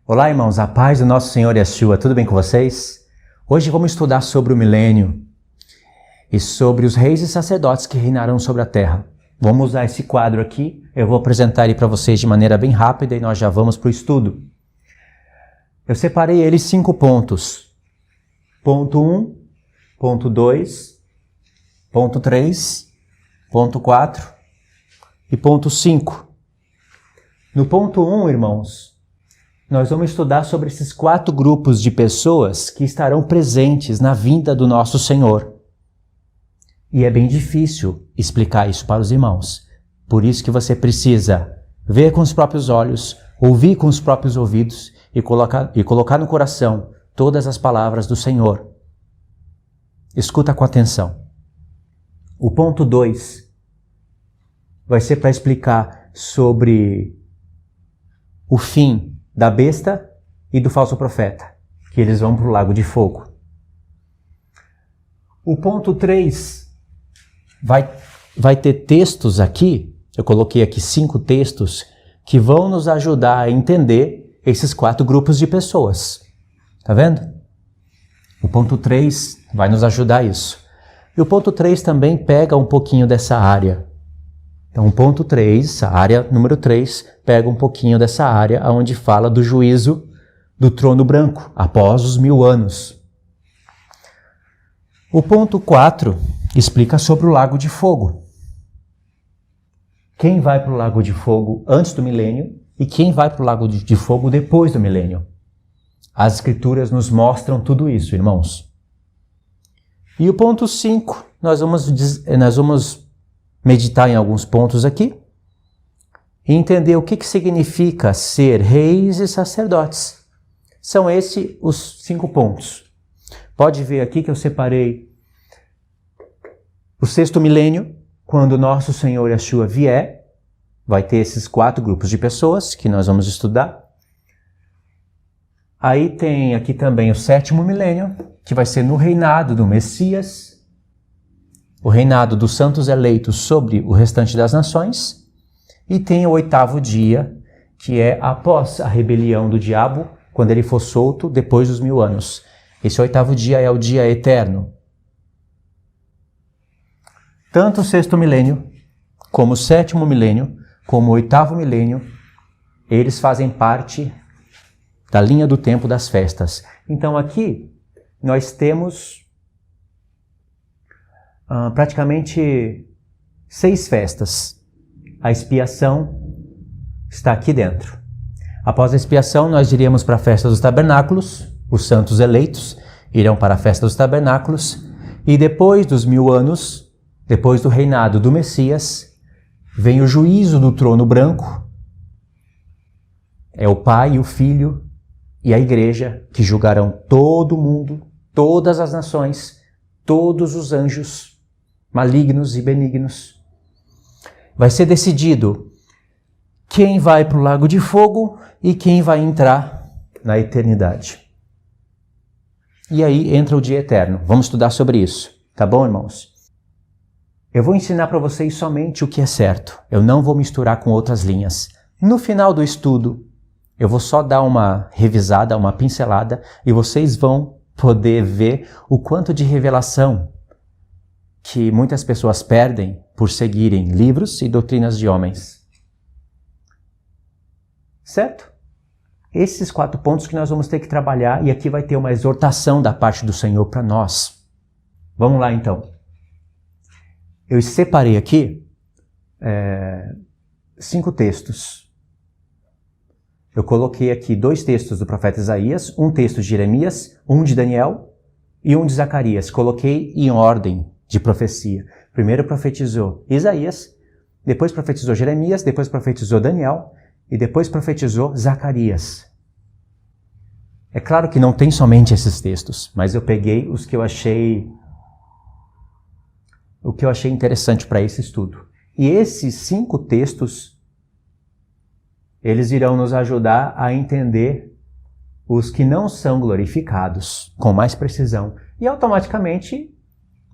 Olá, irmãos, a paz do nosso Senhor Yeshua, tudo bem com vocês? Hoje vamos estudar sobre o milênio e sobre os reis e sacerdotes que reinarão sobre a terra. Vamos usar esse quadro aqui, eu vou apresentar ele para vocês de maneira bem rápida e nós já vamos para o estudo. Eu separei ele em 5 pontos. Ponto 1, ponto 2, ponto 3, ponto 4 e ponto 5. No ponto 1, irmãos, nós vamos estudar sobre esses 4 grupos de pessoas que estarão presentes na vinda do nosso Senhor. E é bem difícil explicar isso para os irmãos. Por isso que você precisa ver com os próprios olhos, ouvir com os próprios ouvidos e colocar no coração todas as palavras do Senhor. Escuta com atenção. O ponto 2 vai ser para explicar sobre o fim da besta e do falso profeta, que eles vão para o lago de fogo. O ponto 3 vai ter textos aqui, eu coloquei aqui 5 textos, que vão nos ajudar a entender esses 4 grupos de pessoas. Tá vendo? O ponto 3 vai nos ajudar a isso. E o ponto 3 também pega um pouquinho dessa área. Então, o ponto 3, a área número 3, pega um pouquinho dessa área onde fala do juízo do trono branco, após os 1000 anos. O ponto 4 explica sobre o lago de fogo. Quem vai para o lago de fogo antes do milênio e quem vai para o lago de fogo depois do milênio. As escrituras nos mostram tudo isso, irmãos. E o ponto 5, nós vamos meditar em alguns pontos aqui e entender o que significa ser reis e sacerdotes. São esses os 5 pontos. Pode ver aqui que eu separei o 6º milênio, quando nosso Senhor Yeshua vier, vai ter esses 4 grupos de pessoas que nós vamos estudar. Aí tem aqui também o 7º milênio, que vai ser no reinado do Messias, o reinado dos santos eleitos sobre o restante das nações, e tem o 8º dia, que é após a rebelião do diabo, quando ele for solto depois dos 1000 anos. Esse 8º dia é o dia eterno. Tanto o 6º milênio, como o 7º milênio, como o 8º milênio, eles fazem parte da linha do tempo das festas. Então aqui nós temos praticamente 6 festas. A expiação está aqui dentro. Após a expiação, nós iríamos para a festa dos tabernáculos, os santos eleitos irão para a festa dos tabernáculos, e depois dos 1000 anos, depois do reinado do Messias, vem o juízo do trono branco. É o Pai, o Filho e a Igreja que julgarão todo mundo, todas as nações, todos os anjos, malignos e benignos. Vai ser decidido quem vai para o lago de fogo e quem vai entrar na eternidade. E aí entra o dia eterno. Vamos estudar sobre isso. Tá bom, irmãos? Eu vou ensinar para vocês somente o que é certo. Eu não vou misturar com outras linhas. No final do estudo, eu vou só dar uma revisada, uma pincelada, e vocês vão poder ver o quanto de revelação que muitas pessoas perdem por seguirem livros e doutrinas de homens. Certo? Esses 4 pontos que nós vamos ter que trabalhar, e aqui vai ter uma exortação da parte do Senhor para nós. Vamos lá então. Eu separei aqui 5 textos. Eu coloquei aqui 2 textos do profeta Isaías, um texto de Jeremias, um de Daniel e um de Zacarias. Coloquei em ordem de profecia. Primeiro profetizou Isaías, depois profetizou Jeremias, depois profetizou Daniel e depois profetizou Zacarias. É claro que não tem somente esses textos, mas eu peguei os que eu achei interessante para esse estudo. E esses 5 textos, eles irão nos ajudar a entender os que não são glorificados com mais precisão e automaticamente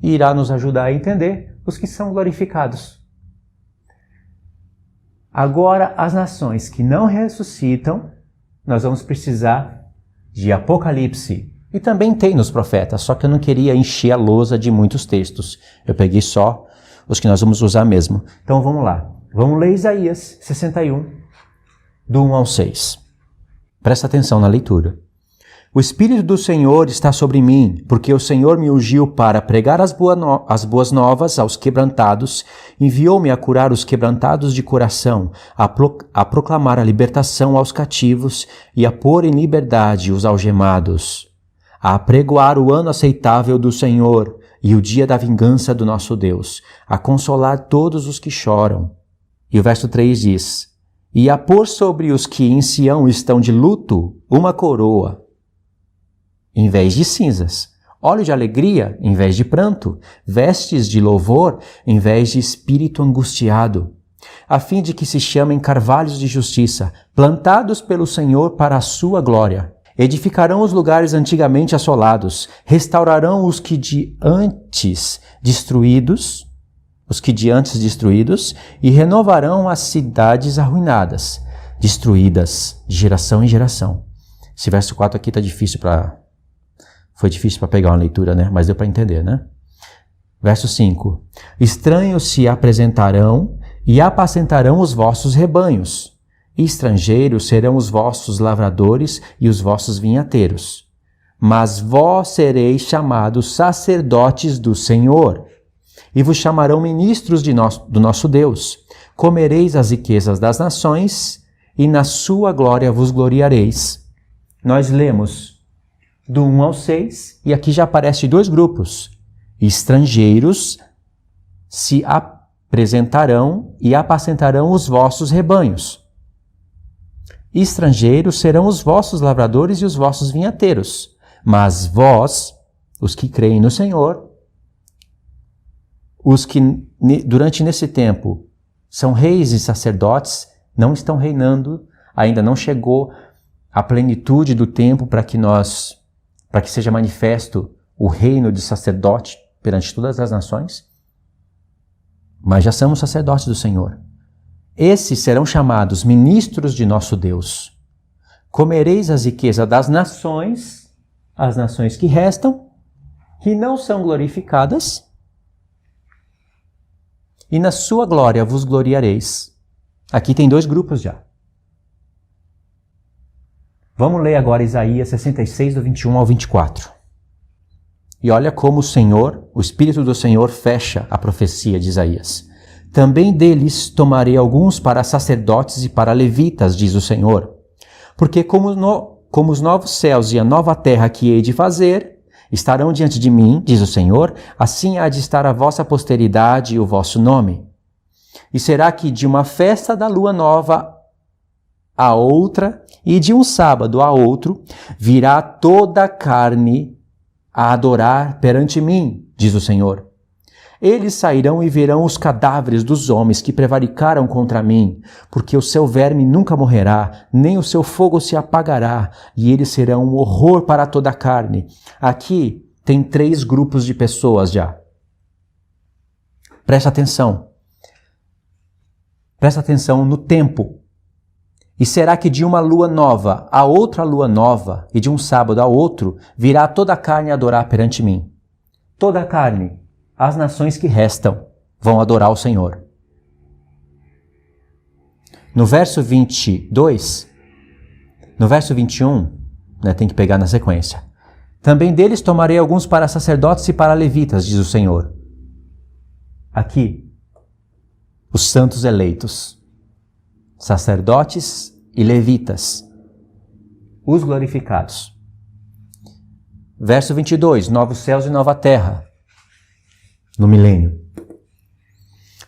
irá nos ajudar a entender os que são glorificados. Agora, as nações que não ressuscitam, nós vamos precisar de Apocalipse. E também tem nos profetas, só que eu não queria encher a lousa de muitos textos. Eu peguei só os que nós vamos usar mesmo. Então vamos lá. Vamos ler Isaías 61, do 1 ao 6. Presta atenção na leitura. O Espírito do Senhor está sobre mim, porque o Senhor me ungiu para pregar as boas novas aos quebrantados, enviou-me a curar os quebrantados de coração, a proclamar a libertação aos cativos e a pôr em liberdade os algemados, a apregoar o ano aceitável do Senhor e o dia da vingança do nosso Deus, a consolar todos os que choram. E o verso 3 diz, e a pôr sobre os que em Sião estão de luto uma coroa, em vez de cinzas, óleo de alegria em vez de pranto, vestes de louvor em vez de espírito angustiado, a fim de que se chamem carvalhos de justiça, plantados pelo Senhor para a sua glória. Edificarão os lugares antigamente assolados, restaurarão os que de antes destruídos, e renovarão as cidades arruinadas, destruídas de geração em geração. Esse verso 4 aqui está difícil Foi difícil para pegar uma leitura, né? Mas deu para entender, né? Verso 5. Estranhos se apresentarão e apacentarão os vossos rebanhos. E estrangeiros serão os vossos lavradores e os vossos vinhateiros. Mas vós sereis chamados sacerdotes do Senhor, e vos chamarão ministros do nosso Deus. Comereis as riquezas das nações, e na sua glória vos gloriareis. Nós lemos do 1 ao 6, e aqui já aparece dois grupos. Estrangeiros se apresentarão e apacentarão os vossos rebanhos. Estrangeiros serão os vossos lavradores e os vossos vinhateiros. Mas vós, os que creem no Senhor, os que durante nesse tempo são reis e sacerdotes, não estão reinando, ainda não chegou a plenitude do tempo para que seja manifesto o reino de sacerdote perante todas as nações, mas já somos sacerdotes do Senhor. Esses serão chamados ministros de nosso Deus. Comereis as riquezas das nações, as nações que restam, que não são glorificadas, e na sua glória vos gloriareis. Aqui tem dois grupos já. Vamos ler agora Isaías 66, do 21 ao 24. E olha como o Espírito do Senhor fecha a profecia de Isaías. Também deles tomarei alguns para sacerdotes e para levitas, diz o Senhor. Porque como os novos céus e a nova terra que hei de fazer estarão diante de mim, diz o Senhor, assim há de estar a vossa posteridade e o vosso nome. E será que de uma festa da lua nova a outra, e de um sábado a outro, virá toda a carne a adorar perante mim, diz o Senhor. Eles sairão e verão os cadáveres dos homens que prevaricaram contra mim, porque o seu verme nunca morrerá, nem o seu fogo se apagará, e eles serão um horror para toda a carne. Aqui tem 3 grupos de pessoas já. Presta atenção. Presta atenção no tempo. E será que de uma lua nova a outra lua nova, e de um sábado a outro, virá toda a carne a adorar perante mim? Toda a carne, as nações que restam, vão adorar o Senhor. No verso 22, no verso 21, tem que pegar na sequência. Também deles tomarei alguns para sacerdotes e para levitas, diz o Senhor. Aqui, os santos eleitos. Sacerdotes e levitas, os glorificados. Verso 22, novos céus e nova terra, no milênio.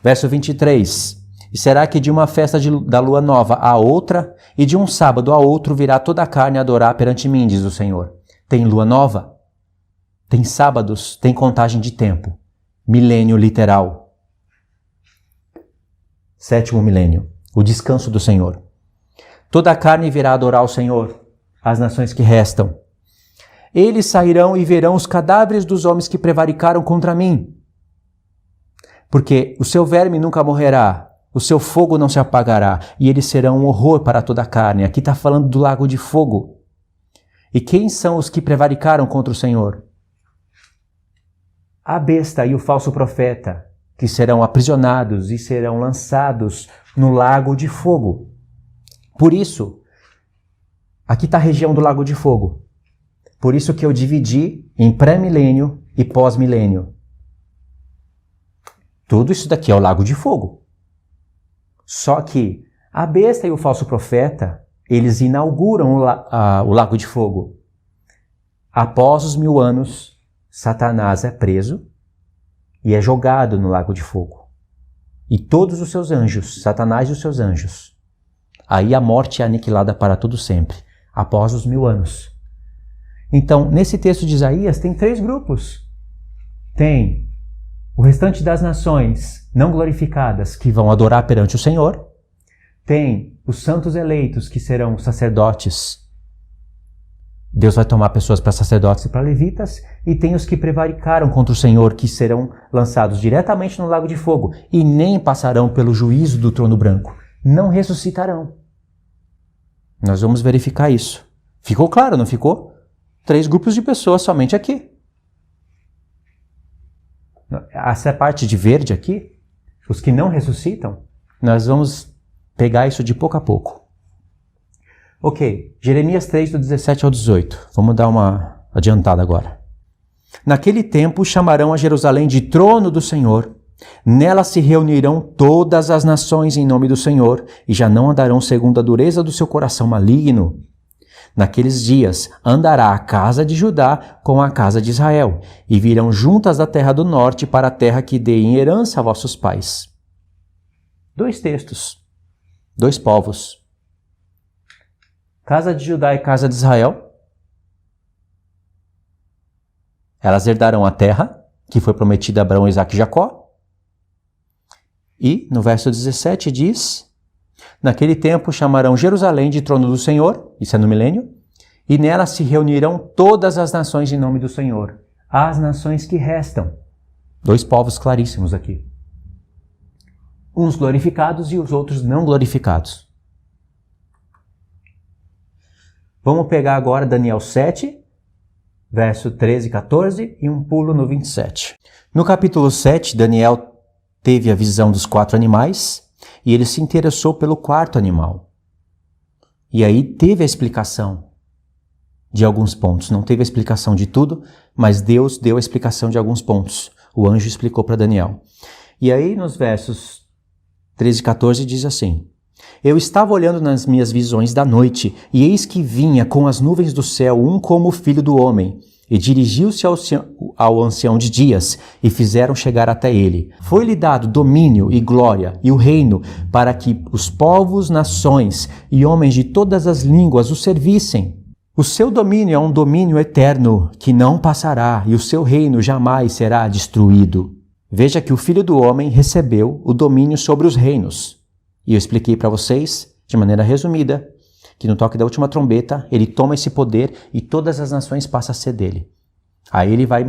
Verso 23, e será que de uma festa da lua nova a outra, e de um sábado a outro, virá toda a carne a adorar perante mim, diz o Senhor. Tem lua nova, tem sábados, tem contagem de tempo, milênio literal. 7º milênio. O descanso do Senhor. Toda a carne virá adorar o Senhor, as nações que restam. Eles sairão e verão os cadáveres dos homens que prevaricaram contra mim. Porque o seu verme nunca morrerá, o seu fogo não se apagará, e eles serão um horror para toda a carne. Aqui está falando do lago de fogo. E quem são os que prevaricaram contra o Senhor? A besta e o falso profeta, que serão aprisionados e serão lançados no lago de fogo. Por isso, aqui está a região do lago de fogo. Por isso que eu dividi em pré-milênio e pós-milênio. Tudo isso daqui é o lago de fogo. Só que a besta e o falso profeta, eles inauguram o lago de fogo. Após os 1000 anos, Satanás é preso e é jogado no lago de fogo. E todos os seus anjos, Satanás e os seus anjos. Aí a morte é aniquilada para todo sempre, após os 1000 anos. Então, nesse texto de Isaías, tem 3 grupos. Tem o restante das nações não glorificadas que vão adorar perante o Senhor. Tem os santos eleitos que serão sacerdotes. Deus vai tomar pessoas para sacerdotes e para levitas. E tem os que prevaricaram contra o Senhor, que serão lançados diretamente no lago de fogo e nem passarão pelo juízo do trono branco. Não ressuscitarão. Nós vamos verificar isso. Ficou claro, não ficou? 3 grupos de pessoas somente aqui. Essa parte de verde aqui, os que não ressuscitam, nós vamos pegar isso de pouco a pouco. Ok, Jeremias 3, do 17 ao 18. Vamos dar uma adiantada agora. Naquele tempo chamarão a Jerusalém de trono do Senhor. Nela se reunirão todas as nações em nome do Senhor e já não andarão segundo a dureza do seu coração maligno. Naqueles dias andará a casa de Judá com a casa de Israel, e virão juntas da terra do norte para a terra que dei em herança a vossos pais. 2 textos, 2 povos. Casa de Judá e casa de Israel. Elas herdarão a terra que foi prometida a Abraão, Isaque e Jacó. E no verso 17 diz: naquele tempo chamarão Jerusalém de trono do Senhor, isso é no milênio, e nela se reunirão todas as nações em nome do Senhor, as nações que restam. 2 povos claríssimos aqui. Uns glorificados e os outros não glorificados. Vamos pegar agora Daniel 7, verso 13 e 14 e um pulo no 27. No capítulo 7, Daniel teve a visão dos 4 animais, e ele se interessou pelo 4º animal. E aí teve a explicação de alguns pontos. Não teve a explicação de tudo, mas Deus deu a explicação de alguns pontos. O anjo explicou para Daniel. E aí nos versos 13 e 14 diz assim: eu estava olhando nas minhas visões da noite, e eis que vinha com as nuvens do céu um como o filho do homem, e dirigiu-se ao ancião de dias, e fizeram chegar até ele. Foi-lhe dado domínio e glória e o reino, para que os povos, nações e homens de todas as línguas o servissem. O seu domínio é um domínio eterno, que não passará, e o seu reino jamais será destruído. Veja que o Filho do Homem recebeu o domínio sobre os reinos. E eu expliquei para vocês, de maneira resumida, que no toque da última trombeta, ele toma esse poder e todas as nações passam a ser dele. Aí ele vai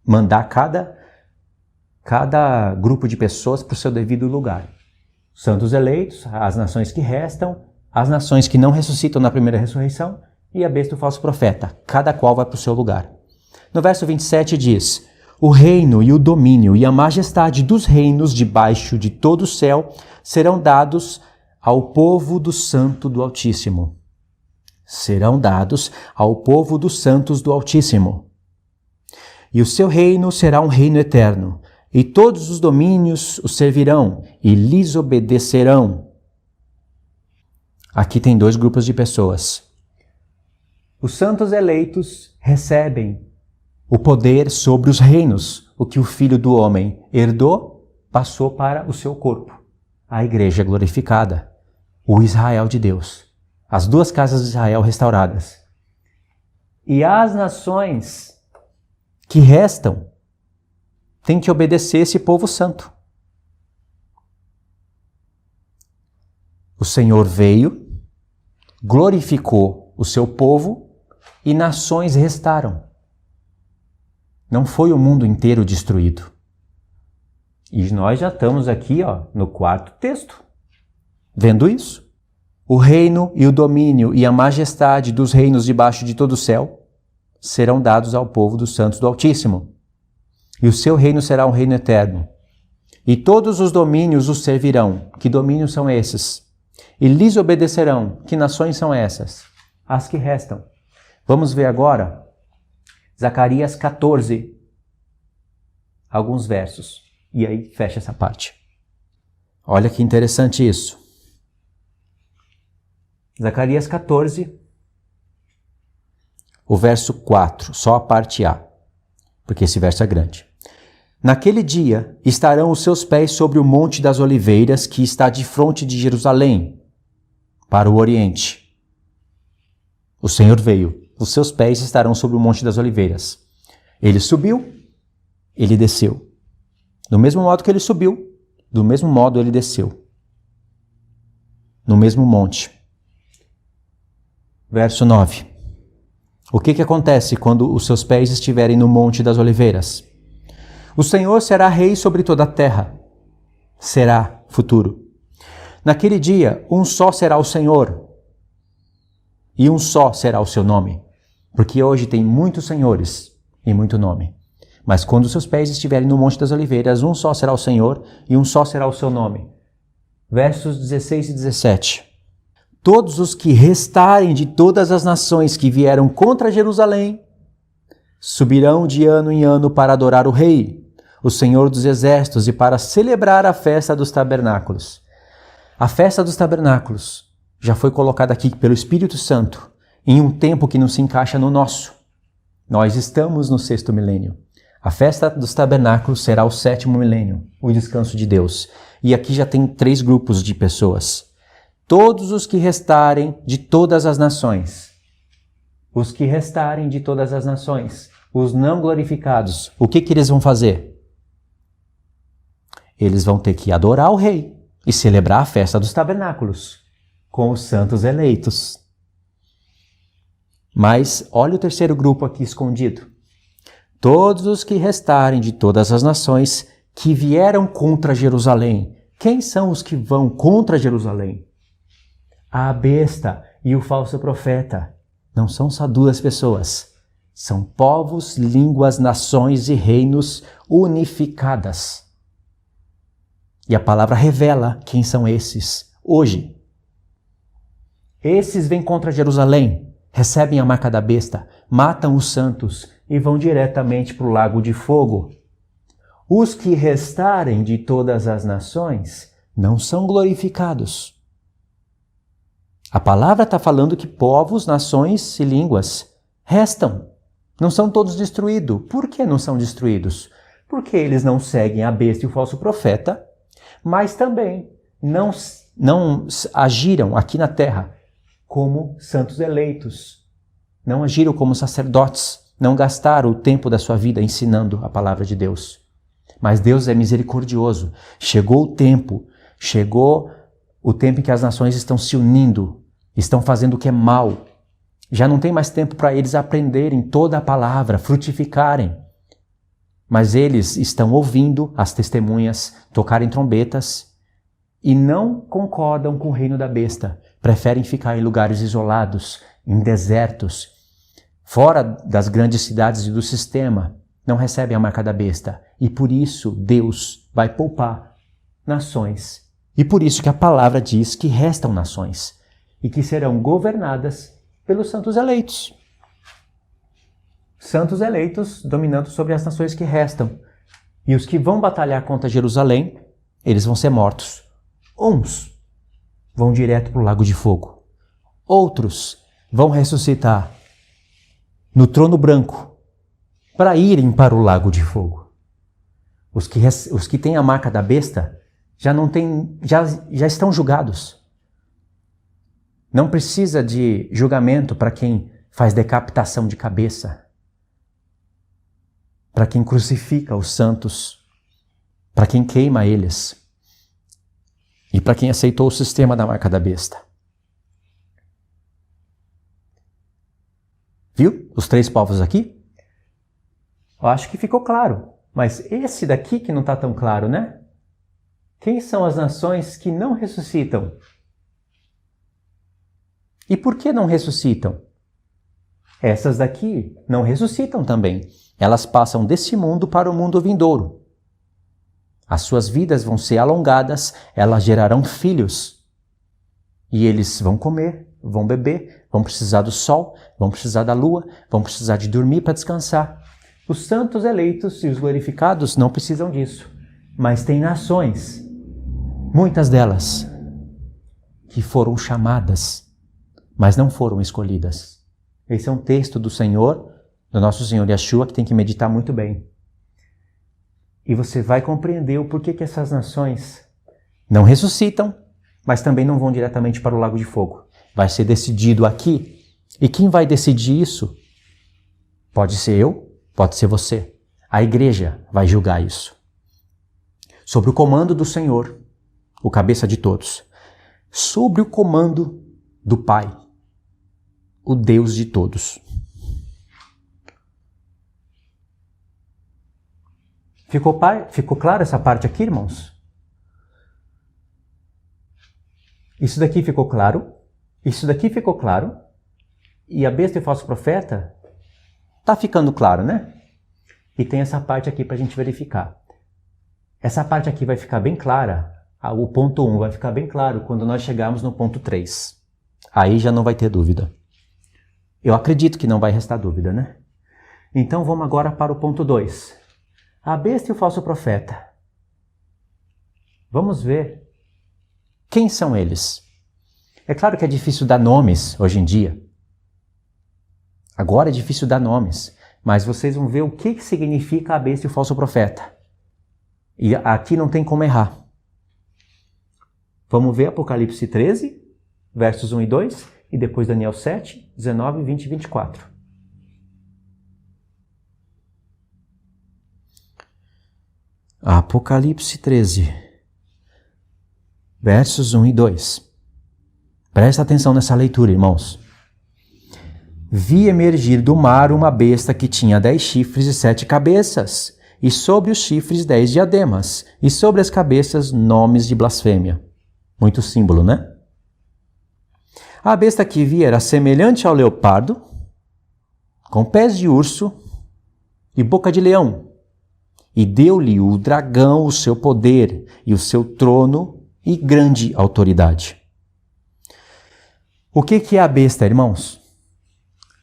mandar cada grupo de pessoas para o seu devido lugar. Os santos eleitos, as nações que restam, as nações que não ressuscitam na primeira ressurreição e a besta do falso profeta. Cada qual vai para o seu lugar. No verso 27 diz: o reino e o domínio e a majestade dos reinos debaixo de todo o céu serão dados ao povo do santo do Altíssimo. Serão dados ao povo dos santos do Altíssimo. E o seu reino será um reino eterno, e todos os domínios o servirão e lhes obedecerão. Aqui tem 2 grupos de pessoas. Os santos eleitos recebem o poder sobre os reinos, o que o Filho do Homem herdou, passou para o seu corpo. A igreja glorificada, o Israel de Deus, as 2 casas de Israel restauradas. E as nações que restam têm que obedecer esse povo santo. O Senhor veio, glorificou o seu povo e nações restaram. Não foi o mundo inteiro destruído. E nós já estamos aqui, no quarto texto, vendo isso. O reino e o domínio e a majestade dos reinos debaixo de todo o céu serão dados ao povo dos santos do Altíssimo. E o seu reino será um reino eterno. E todos os domínios os servirão. Que domínios são esses? E lhes obedecerão. Que nações são essas? As que restam. Vamos ver agora Zacarias 14, alguns versos. E aí fecha essa parte. Olha que interessante isso. Zacarias 14, o verso 4, só a parte A, porque esse verso é grande. Naquele dia estarão os seus pés sobre o Monte das Oliveiras, que está de frente de Jerusalém, para o Oriente. O Senhor veio, os seus pés estarão sobre o Monte das Oliveiras. Ele subiu, ele desceu. Do mesmo modo que ele subiu, do mesmo modo ele desceu. No mesmo monte. Verso 9. O que acontece quando os seus pés estiverem no Monte das Oliveiras? O Senhor será rei sobre toda a terra. Será futuro. Naquele dia, um só será o Senhor, e um só será o seu nome. Porque hoje tem muitos senhores e muito nome. Mas quando os seus pés estiverem no Monte das Oliveiras, um só será o Senhor, e um só será o seu nome. Versos 16 e 17. Todos os que restarem de todas as nações que vieram contra Jerusalém subirão de ano em ano para adorar o Rei, o Senhor dos Exércitos, e para celebrar a festa dos tabernáculos. A festa dos tabernáculos já foi colocada aqui pelo Espírito Santo em um tempo que não se encaixa no nosso. Nós estamos no 6º milênio. A festa dos tabernáculos será o 7º milênio, o descanso de Deus. E aqui já tem 3 grupos de pessoas. Todos os que restarem de todas as nações. Os que restarem de todas as nações. Os não glorificados. O que eles vão fazer? Eles vão ter que adorar o Rei e celebrar a festa dos tabernáculos com os santos eleitos. Mas olha o 3º grupo aqui escondido. Todos os que restarem de todas as nações que vieram contra Jerusalém. Quem são os que vão contra Jerusalém? A besta e o falso profeta. Não são só 2 pessoas. São povos, línguas, nações e reinos unificadas. E a palavra revela quem são esses hoje. Esses vêm contra Jerusalém, recebem a marca da besta, matam os santos e vão diretamente para o lago de fogo. Os que restarem de todas as nações não são glorificados. A palavra está falando que povos, nações e línguas restam. Não são todos destruídos. Por que não são destruídos? Porque eles não seguem a besta e o falso profeta, mas também não agiram aqui na terra como santos eleitos. Não agiram como sacerdotes. Não gastaram o tempo da sua vida ensinando a palavra de Deus. Mas Deus é misericordioso. Chegou o tempo em que as nações estão se unindo, estão fazendo o que é mal. Já não tem mais tempo para eles aprenderem toda a palavra, frutificarem. Mas eles estão ouvindo as testemunhas tocarem trombetas e não concordam com o reino da besta. Preferem ficar em lugares isolados, em desertos, fora das grandes cidades e do sistema. Não recebem a marca da besta. E por isso Deus vai poupar nações. E por isso que a palavra diz que restam nações e que serão governadas pelos santos eleitos. Santos eleitos dominando sobre as nações que restam. E os que vão batalhar contra Jerusalém, eles vão ser mortos. Uns vão direto para o lago de fogo. Outros vão ressuscitar no trono branco para irem para o lago de fogo. Os que têm a marca da besta já estão julgados. Não precisa de julgamento para quem faz decapitação de cabeça, para quem crucifica os santos, para quem queima eles e para quem aceitou o sistema da marca da besta. Viu os 3 povos aqui? Eu acho que ficou claro. Mas esse daqui que não está tão claro, né? Quem são as nações que não ressuscitam? E por que não ressuscitam? Essas daqui não ressuscitam também. Elas passam desse mundo para o mundo vindouro. As suas vidas vão ser alongadas, elas gerarão filhos. E eles vão comer, vão beber, vão precisar do sol, vão precisar da lua, vão precisar de dormir para descansar. Os santos eleitos e os glorificados não precisam disso. Mas tem nações, muitas delas, que foram chamadas, mas não foram escolhidas. Esse é um texto do Senhor, do nosso Senhor Yeshua, que tem que meditar muito bem. E você vai compreender o porquê que essas nações não ressuscitam, mas também não vão diretamente para o lago de fogo. Vai ser decidido aqui. E quem vai decidir isso? Pode ser eu, pode ser você. A igreja vai julgar isso. Sob o comando do Senhor, o cabeça de todos. Sob o comando do Pai, o Deus de todos. Ficou claro essa parte aqui, irmãos? Isso daqui ficou claro? Isso daqui ficou claro? E a besta e o falso profeta? Tá ficando claro, né? E tem essa parte aqui para a gente verificar. Essa parte aqui vai ficar bem clara. O ponto 1 vai ficar bem claro quando nós chegarmos no ponto 3. Aí já não vai ter dúvida. Eu acredito que não vai restar dúvida, né? Então vamos agora para o ponto 2. A besta e o falso profeta. Vamos ver quem são eles. É claro que é difícil dar nomes hoje em dia. Agora é difícil dar nomes. Mas vocês vão ver o que significa a besta e o falso profeta. E aqui não tem como errar. Vamos ver Apocalipse 13, versos 1 e 2, e depois Daniel 7, 19, 20 e 24. Apocalipse 13, versos 1 e 2. Presta atenção nessa leitura, irmãos. Vi emergir do mar uma besta que tinha 10 chifres e 7 cabeças, e sobre os chifres 10 diademas, e sobre as cabeças nomes de blasfêmia. Muito símbolo, né? A besta que vi era semelhante ao leopardo, com pés de urso e boca de leão. E deu-lhe o dragão o seu poder e o seu trono e grande autoridade. O que é a besta, irmãos?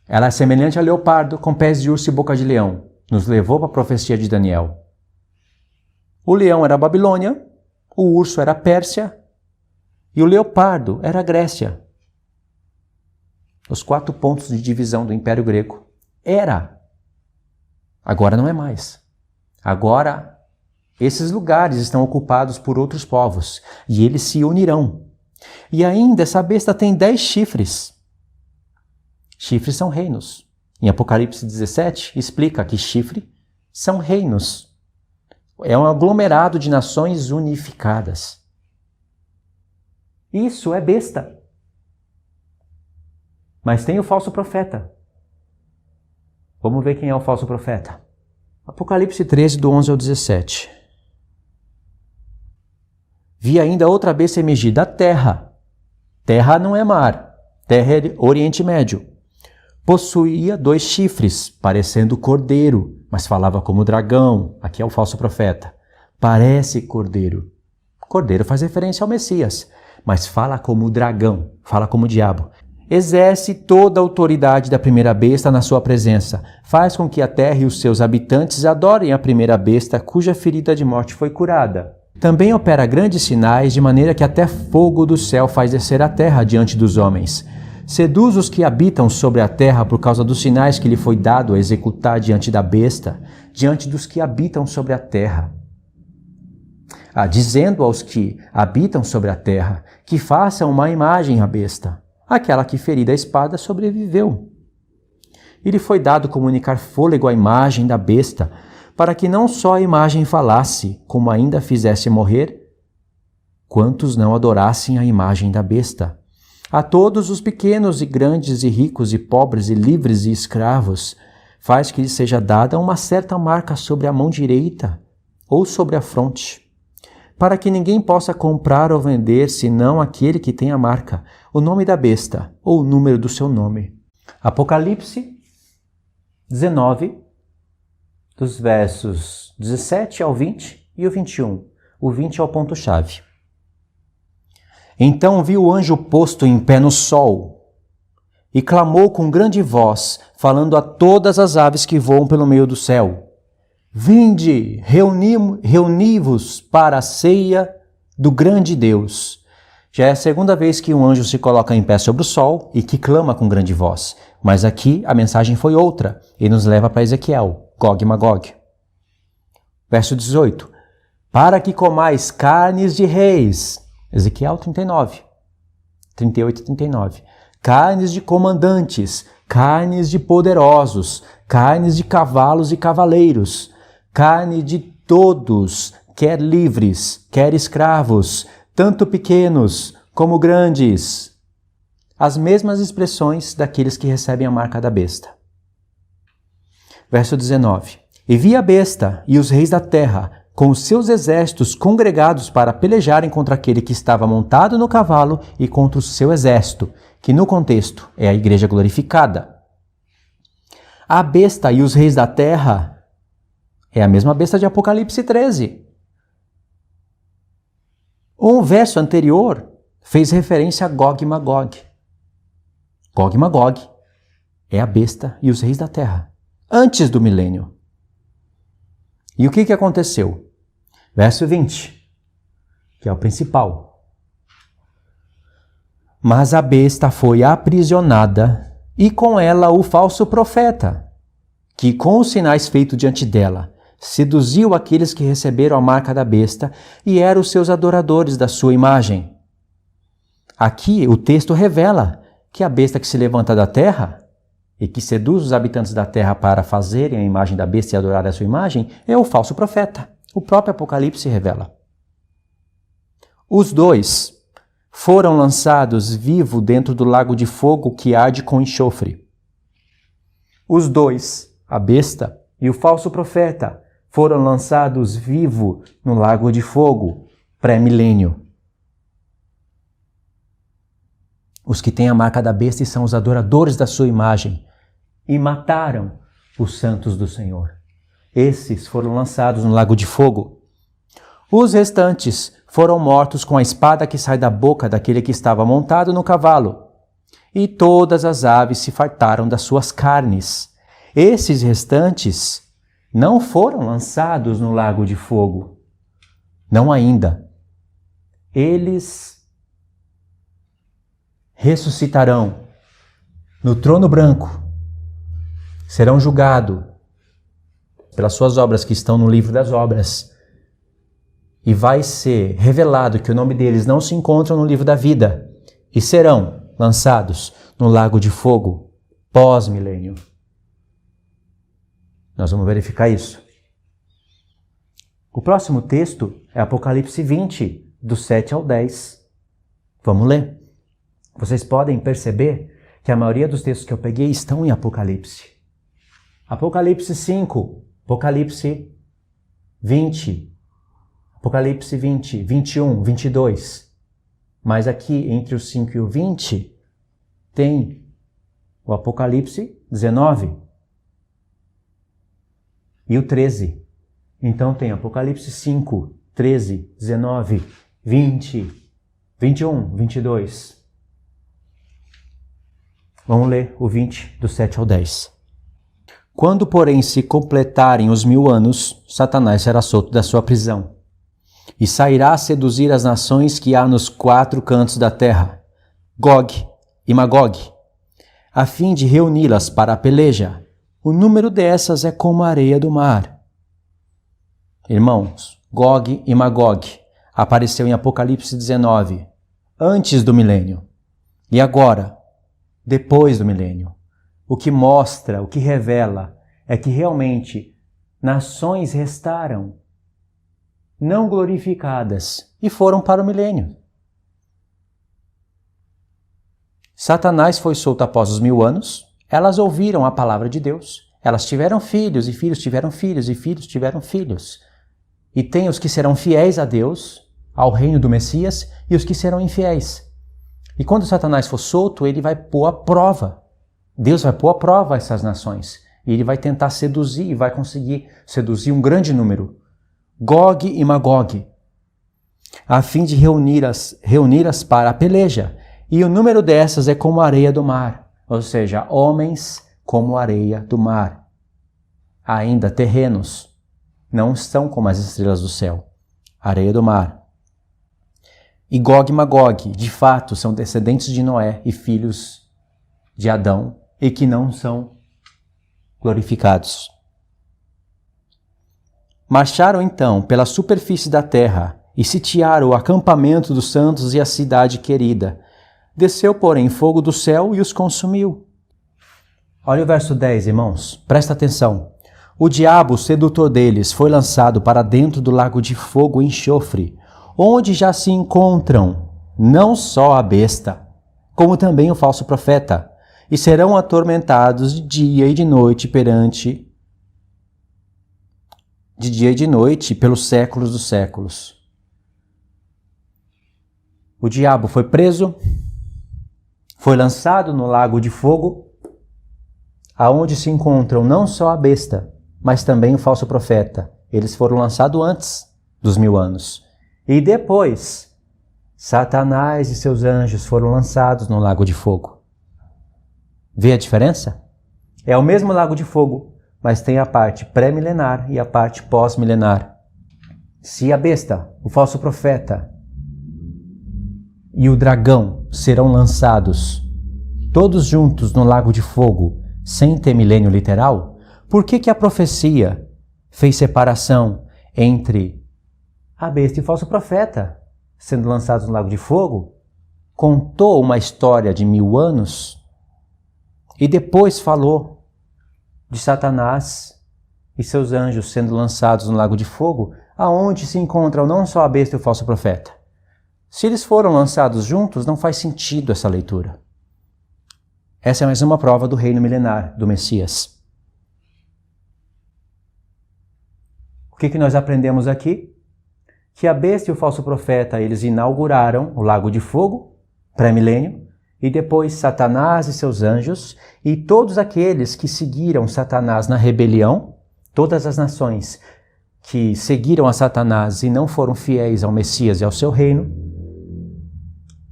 Ela é semelhante ao leopardo, com pés de urso e boca de leão. Nos levou para a profecia de Daniel. O leão era a Babilônia, o urso era a Pérsia e o leopardo era a Grécia. Os 4 pontos de divisão do Império Grego. Era. Agora não é mais. Agora, esses lugares estão ocupados por outros povos e eles se unirão. E ainda essa besta tem 10 chifres. Chifres são reinos. Em Apocalipse 17, explica que chifre são reinos. É um aglomerado de nações unificadas. Isso é besta. Mas tem o falso profeta. Vamos ver quem é o falso profeta. Apocalipse 13, do 11 ao 17. Vi ainda outra besta emergir da terra. Terra não é mar. Terra é Oriente Médio. Possuía 2 chifres, parecendo cordeiro, mas falava como dragão. Aqui é o falso profeta. Parece cordeiro. Cordeiro faz referência ao Messias, mas fala como dragão, fala como diabo. Exerce toda a autoridade da primeira besta na sua presença. Faz com que a terra e os seus habitantes adorem a primeira besta, cuja ferida de morte foi curada. Também opera grandes sinais, de maneira que até fogo do céu faz descer a terra diante dos homens. Seduz os que habitam sobre a terra por causa dos sinais que lhe foi dado a executar diante da besta, diante dos que habitam sobre a terra. Dizendo aos que habitam sobre a terra que façam uma imagem à besta, aquela que ferida a espada sobreviveu. E lhe foi dado comunicar fôlego à imagem da besta, para que não só a imagem falasse, como ainda fizesse morrer quantos não adorassem a imagem da besta. A todos os pequenos e grandes e ricos e pobres e livres e escravos, faz que lhe seja dada uma certa marca sobre a mão direita ou sobre a fronte, para que ninguém possa comprar ou vender senão aquele que tem a marca, o nome da besta ou o número do seu nome. Apocalipse 19, dos versos 17 ao 20 e o 21. O 20 é o ponto-chave. Então vi o anjo posto em pé no sol e clamou com grande voz, falando a todas as aves que voam pelo meio do céu: Vinde, reuni-vos para a ceia do grande Deus. Já é a segunda vez que um anjo se coloca em pé sobre o sol e que clama com grande voz. Mas aqui a mensagem foi outra e nos leva para Ezequiel, Gog e Magog. Verso 18. Para que comais carnes de reis. Ezequiel 39, 38 e 39. Carnes de comandantes, carnes de poderosos, carnes de cavalos e cavaleiros, carne de todos, quer livres, quer escravos, tanto pequenos como grandes. As mesmas expressões daqueles que recebem a marca da besta. Verso 19. E vi a besta e os reis da terra, com os seus exércitos congregados para pelejarem contra aquele que estava montado no cavalo e contra o seu exército, que no contexto é a igreja glorificada. A besta e os reis da terra é a mesma besta de Apocalipse 13. Um verso anterior fez referência a Gog e Magog. Gog e Magog é a besta e os reis da terra, antes do milênio. E o que aconteceu? Verso 20, que é o principal. Mas a besta foi aprisionada e com ela o falso profeta, que com os sinais feitos diante dela, seduziu aqueles que receberam a marca da besta e eram os seus adoradores da sua imagem. Aqui o texto revela que a besta que se levanta da terra e que seduz os habitantes da terra para fazerem a imagem da besta e adorar a sua imagem é o falso profeta. O próprio Apocalipse revela. Os dois foram lançados vivos dentro do lago de fogo que arde com enxofre. Os dois, a besta e o falso profeta, foram lançados vivos no lago de fogo, pré-milênio. Os que têm a marca da besta e são os adoradores da sua imagem e mataram os santos do Senhor. Esses foram lançados no lago de fogo. Os restantes foram mortos com a espada que sai da boca daquele que estava montado no cavalo. E todas as aves se fartaram das suas carnes. Esses restantes não foram lançados no lago de fogo. Não ainda. Eles ressuscitarão no trono branco. Serão julgados pelas suas obras que estão no livro das obras. E vai ser revelado que o nome deles não se encontra no livro da vida. E serão lançados no lago de fogo pós-milênio. Nós vamos verificar isso. O próximo texto é Apocalipse 20, do 7 ao 10. Vamos ler. Vocês podem perceber que a maioria dos textos que eu peguei estão em Apocalipse. Apocalipse 5, Apocalipse 20, Apocalipse 20, 21, 22. Mas aqui, entre o 5 e o 20, tem o Apocalipse 19 e o 13. Então tem Apocalipse 5, 13, 19, 20, 21, 22. Vamos ler o 20, do 7 ao 10. Quando, porém, se completarem os 1000 anos, Satanás será solto da sua prisão e sairá a seduzir as nações que há nos 4 cantos da terra, Gog e Magog, a fim de reuni-las para a peleja. O número dessas é como a areia do mar. Irmãos, Gog e Magog apareceu em Apocalipse 19, antes do milênio. E agora, depois do milênio. O que mostra, o que revela, é que realmente nações restaram, não glorificadas, e foram para o milênio. Satanás foi solto após os 1000 anos. Elas ouviram a palavra de Deus, Elas tiveram filhos, e filhos tiveram filhos, e filhos tiveram filhos. E tem os que serão fiéis a Deus, ao reino do Messias, e os que serão infiéis. E quando Satanás for solto, ele vai pôr à prova. Deus vai pôr à prova essas nações. E ele vai tentar seduzir, e vai conseguir seduzir um grande número. Gog e Magog, a fim de reuni-las para a peleja. E o número dessas é como a areia do mar, ou seja, homens como a areia do mar. Ainda terrenos, não são como as estrelas do céu, areia do mar. E Gog e Magog, de fato, são descendentes de Noé e filhos de Adão, e que não são glorificados. Marcharam então pela superfície da terra e sitiaram o acampamento dos santos e a cidade querida. Desceu, porém, fogo do céu e os consumiu. Olha o verso 10, irmãos. Presta atenção. O diabo, sedutor deles, foi lançado para dentro do lago de fogo e enxofre, onde já se encontram não só a besta, como também o falso profeta, e serão atormentados de dia e de noite pelos séculos dos séculos. O diabo foi preso, foi lançado no lago de fogo, aonde se encontram não só a besta, mas também o falso profeta. Eles foram lançados antes dos 1000 anos. E depois, Satanás e seus anjos foram lançados no lago de fogo. Vê a diferença? É o mesmo lago de fogo, mas tem a parte pré-milenar e a parte pós-milenar. Se a besta, o falso profeta e o dragão serão lançados todos juntos no lago de fogo, sem ter milênio literal, por que a profecia fez separação entre a besta e o falso profeta sendo lançados no lago de fogo? Contou uma história de 1000 anos e depois falou de Satanás e seus anjos sendo lançados no lago de fogo, aonde se encontram não só a besta e o falso profeta. Se eles foram lançados juntos, não faz sentido essa leitura. Essa é mais uma prova do reino milenar, do Messias. O que nós aprendemos aqui? Que a besta e o falso profeta, eles inauguraram o lago de fogo, pré-milênio, e depois Satanás e seus anjos, e todos aqueles que seguiram Satanás na rebelião, todas as nações que seguiram a Satanás e não foram fiéis ao Messias e ao seu reino,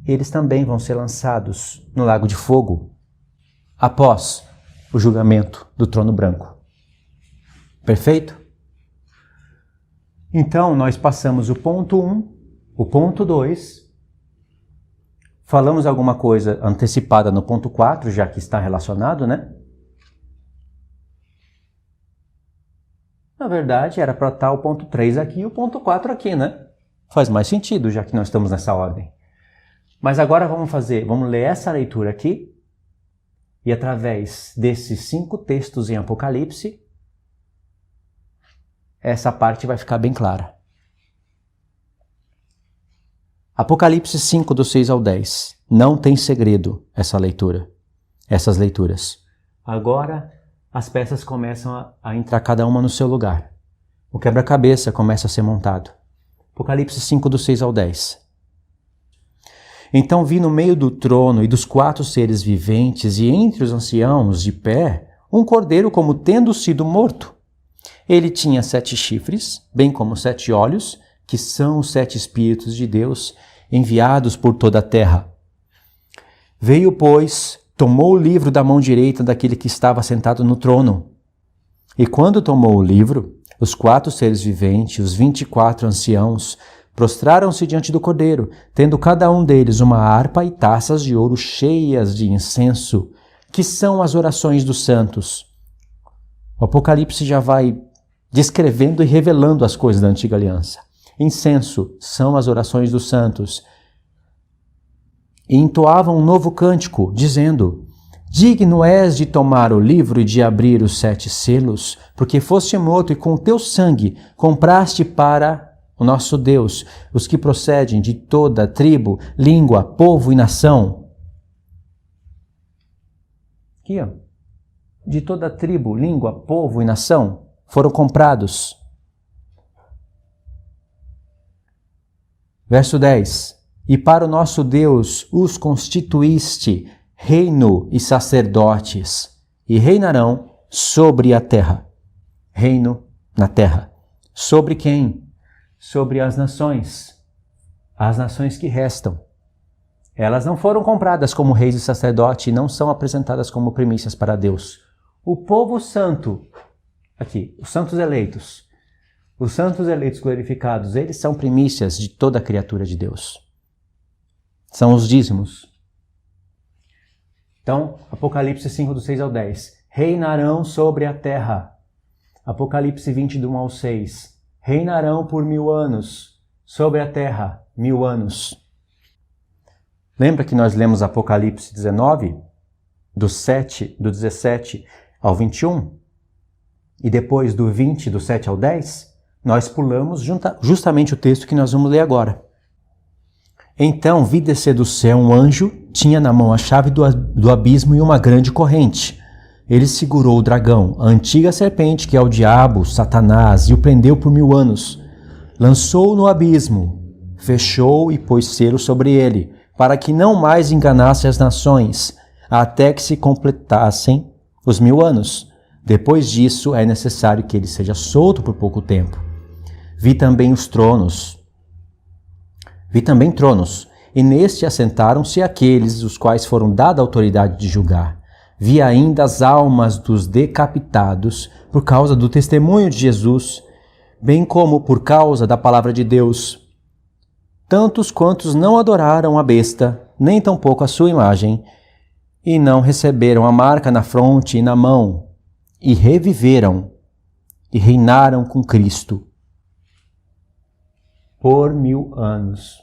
eles também vão ser lançados no lago de fogo após o julgamento do trono branco. Perfeito? Então, nós passamos o ponto 1, o ponto 2, falamos alguma coisa antecipada no ponto 4, já que está relacionado, né? Na verdade, era para estar o ponto 3 aqui e o ponto 4 aqui, né? Faz mais sentido, já que nós estamos nessa ordem. Mas agora vamos ler essa leitura aqui, e através desses 5 textos em Apocalipse, essa parte vai ficar bem clara. Apocalipse 5, do 6 ao 10. Não tem segredo essas leituras. Agora as peças começam a entrar cada uma no seu lugar. O quebra-cabeça começa a ser montado. Apocalipse 5, do 6 ao 10. Então vi no meio do trono e dos 4 seres viventes e entre os anciãos de pé um cordeiro como tendo sido morto. Ele tinha 7 chifres, bem como 7 olhos, que são os 7 Espíritos de Deus enviados por toda a terra. Veio, pois, tomou o livro da mão direita daquele que estava sentado no trono. E quando tomou o livro, os 4 seres viventes, os 24 anciãos, prostraram-se diante do cordeiro, tendo cada um deles uma harpa e taças de ouro cheias de incenso, que são as orações dos santos. O Apocalipse já vai descrevendo e revelando as coisas da antiga aliança. Incenso são as orações dos santos. E entoavam um novo cântico, dizendo: Digno és de tomar o livro e de abrir os 7 selos, porque foste morto e com teu sangue compraste para o nosso Deus os que procedem de toda tribo, língua, povo e nação. Aqui, ó. de toda tribo, língua, povo e nação foram comprados. Verso 10. E para o nosso Deus os constituíste reino e sacerdotes, e reinarão sobre a terra. Reino na terra. Sobre quem? Sobre as nações que restam. Elas não foram compradas como reis e sacerdote e não são apresentadas como primícias para Deus. O povo santo, aqui, os santos eleitos glorificados, eles são primícias de toda a criatura de Deus. São os dízimos. Então, Apocalipse 5, do 6 ao 10. Reinarão sobre a terra. Apocalipse 20, do 1 ao 6. Reinarão por 1000 anos. Sobre a terra, 1000 anos. Lembra que nós lemos Apocalipse 19, do 17 ao 21? E depois do 20, do 7 ao 10? Nós pulamos justamente o texto que nós vamos ler agora. Então vi descer do céu um anjo, tinha na mão a chave do abismo e uma grande corrente. Ele segurou o dragão, a antiga serpente, que é o diabo, Satanás, e o prendeu por 1000 anos. Lançou-o no abismo, fechou e pôs selo sobre ele, para que não mais enganasse as nações, até que se completassem os 1000 anos. Depois disso, é necessário que ele seja solto por pouco tempo. Vi também tronos, e neste assentaram-se aqueles os quais foram dada a autoridade de julgar. Vi ainda as almas dos decapitados por causa do testemunho de Jesus, bem como por causa da palavra de Deus. Tantos quantos não adoraram a besta, nem tampouco a sua imagem, e não receberam a marca na fronte e na mão, e reviveram e reinaram com Cristo por 1000 anos.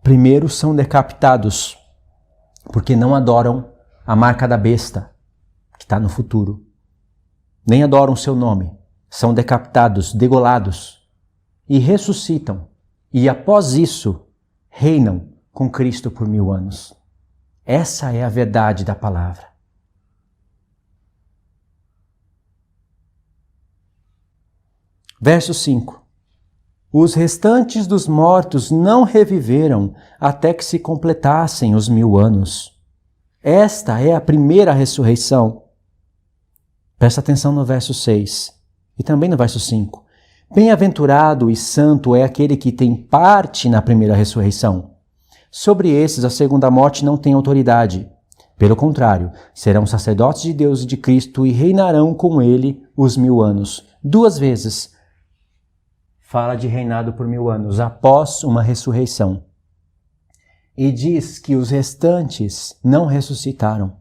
Primeiro são decapitados, porque não adoram a marca da besta, que está no futuro. Nem adoram o seu nome. São decapitados, degolados, e ressuscitam. E após isso, reinam com Cristo por 1000 anos. Essa é a verdade da palavra. Verso 5. Os restantes dos mortos não reviveram até que se completassem os 1000 anos. Esta é a primeira ressurreição. Presta atenção no verso 6 e também no verso 5. Bem-aventurado e santo é aquele que tem parte na primeira ressurreição. Sobre esses a segunda morte não tem autoridade. Pelo contrário, serão sacerdotes de Deus e de Cristo e reinarão com ele os 1000 anos. 2 vezes fala de reinado por 1000 anos, após uma ressurreição. E diz que os restantes não ressuscitaram.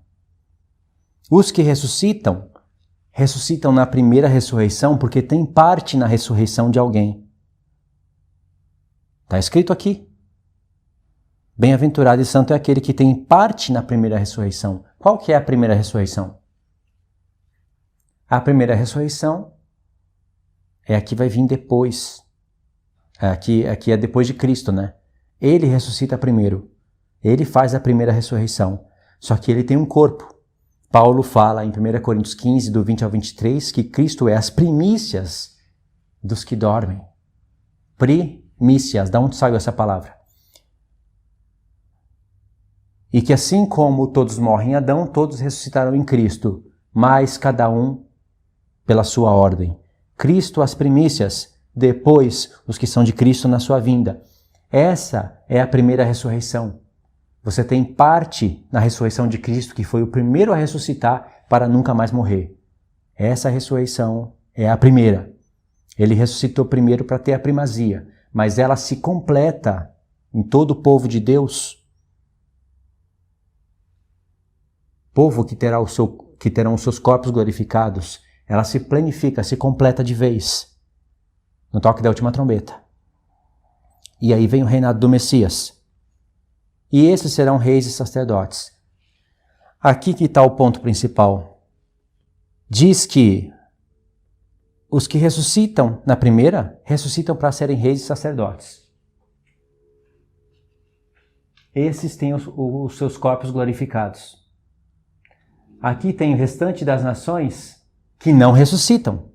Os que ressuscitam na primeira ressurreição porque têm parte na ressurreição de alguém. Está escrito aqui. Bem-aventurado e santo é aquele que tem parte na primeira ressurreição. Qual que é a primeira ressurreição? A primeira ressurreição é a que vai vir depois. Aqui é depois de Cristo, né? Ele ressuscita primeiro. Ele faz a primeira ressurreição. Só que ele tem um corpo. Paulo fala em 1 Coríntios 15, do 20 ao 23, que Cristo é as primícias dos que dormem. Primícias, de onde saiu essa palavra? E que assim como todos morrem em Adão, todos ressuscitarão em Cristo, mas cada um pela sua ordem. Cristo as primícias, depois os que são de Cristo na sua vinda. Essa é a primeira ressurreição. Você tem parte na ressurreição de Cristo, que foi o primeiro a ressuscitar para nunca mais morrer. Essa ressurreição é a primeira. Ele ressuscitou primeiro para ter a primazia, mas ela se completa em todo o povo de Deus. Povo que terão os seus corpos glorificados. Ela se planifica, se completa de vez, no toque da última trombeta. E aí vem o reinado do Messias. E esses serão reis e sacerdotes. Aqui que está o ponto principal. Diz que os que ressuscitam na primeira, ressuscitam para serem reis e sacerdotes. Esses têm os seus corpos glorificados. aqui tem o restante das nações que não ressuscitam.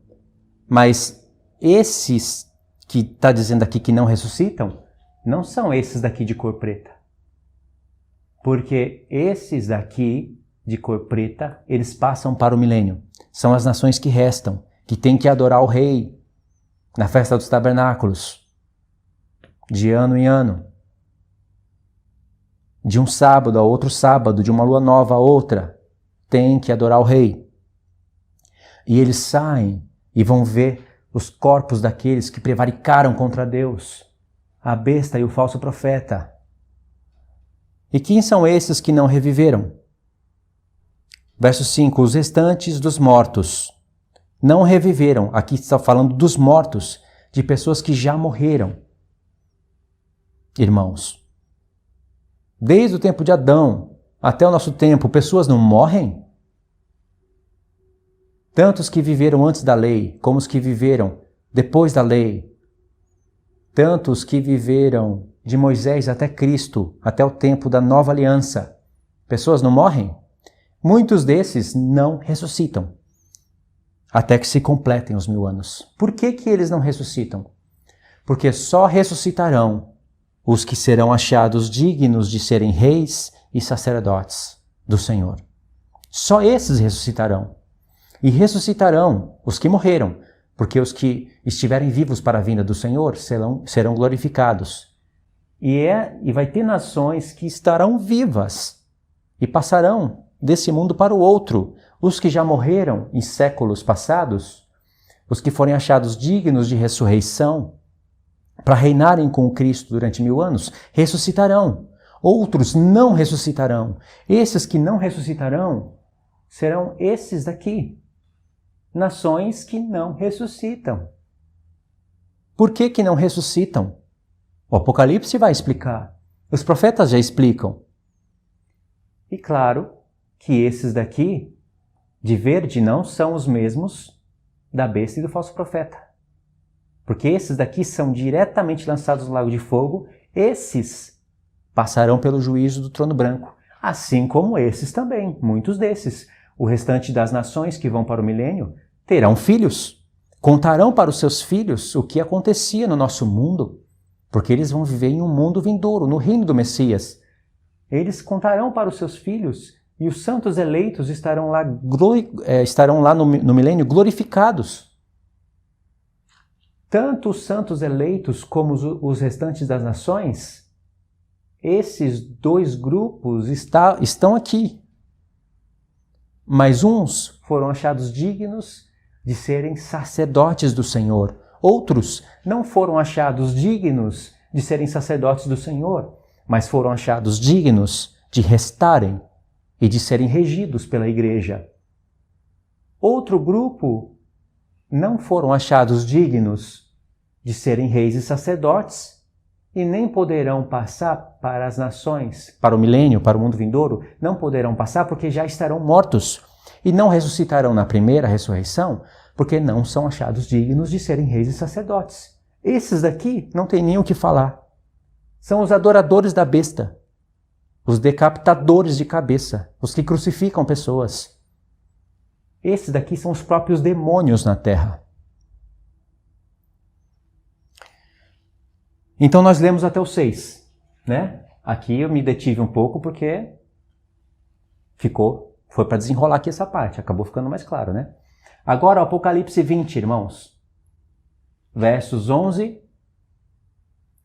Mas esses que está dizendo aqui que não ressuscitam, não são esses daqui de cor preta. Porque esses daqui de cor preta, eles passam para o milênio. São as nações que restam, que têm que adorar o rei na festa dos tabernáculos, de ano em ano. De um sábado a outro sábado, de uma lua nova a outra, tem que adorar o rei. E eles saem e vão ver os corpos daqueles que prevaricaram contra Deus, a besta e o falso profeta. E quem são esses que não reviveram? Verso 5, os restantes dos mortos não reviveram. Aqui está falando dos mortos, de pessoas que já morreram. Irmãos, desde o tempo de Adão até o nosso tempo, pessoas não morrem? Tanto os que viveram antes da lei, como os que viveram depois da lei. Tanto os que viveram de Moisés até Cristo, até o tempo da nova aliança. Pessoas não morrem? Muitos desses não ressuscitam, até que se completem os 1000 anos. Por que eles não ressuscitam? Porque só ressuscitarão os que serão achados dignos de serem reis e sacerdotes do Senhor. Só esses ressuscitarão. E ressuscitarão os que morreram, porque os que estiverem vivos para a vinda do Senhor serão glorificados. E vai ter nações que estarão vivas e passarão desse mundo para o outro. Os que já morreram em séculos passados, os que forem achados dignos de ressurreição, para reinarem com Cristo durante 1000 anos, ressuscitarão. Outros não ressuscitarão. Esses que não ressuscitarão serão esses daqui. Nações que não ressuscitam. Por que não ressuscitam? O Apocalipse vai explicar. Os profetas já explicam. E claro que esses daqui, de verde, não são os mesmos da besta e do falso profeta. Porque esses daqui são diretamente lançados no lago de fogo. Esses passarão pelo juízo do trono branco. Assim como esses também, muitos desses. O restante das nações que vão para o milênio terão filhos. Contarão para os seus filhos o que acontecia no nosso mundo. Porque eles vão viver em um mundo vindouro, no reino do Messias. Eles contarão para os seos filhos e os santos eleitos estarão lá no milênio glorificados. Tanto os santos eleitos como os restantes das nações, esses dois grupos estão aqui. Mas uns foram achados dignos de serem sacerdotes do Senhor. Outros não foram achados dignos de serem sacerdotes do Senhor, mas foram achados dignos de restarem e de serem regidos pela igreja. Outro grupo não foram achados dignos de serem reis e sacerdotes e nem poderão passar para as nações, para o milênio, para o mundo vindouro, não poderão passar porque já estarão mortos e não ressuscitarão na primeira ressurreição porque não são achados dignos de serem reis e sacerdotes. Esses daqui não tem nem o que falar. São os adoradores da besta, os decapitadores de cabeça, os que crucificam pessoas. Esses daqui são os próprios demônios na terra. Então nós lemos até o 6, né? Aqui eu me detive um pouco porque foi para desenrolar aqui essa parte, acabou ficando mais claro, né? Agora o Apocalipse 20, irmãos. Versos 11,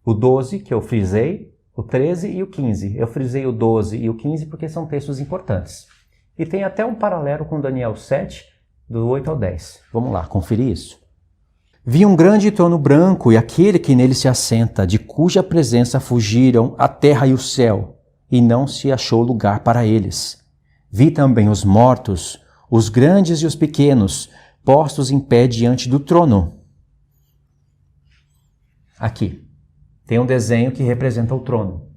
o 12, que eu frisei, o 13 e o 15. Eu frisei o 12 e o 15 porque são textos importantes. E tem até um paralelo com Daniel 7, do 8 ao 10. Vamos lá, conferir isso. Vi um grande trono branco e aquele que nele se assenta, de cuja presença fugiram a terra e o céu, e não se achou lugar para eles. Vi também os mortos, os grandes e os pequenos, postos em pé diante do trono. Aqui tem um desenho que representa o trono.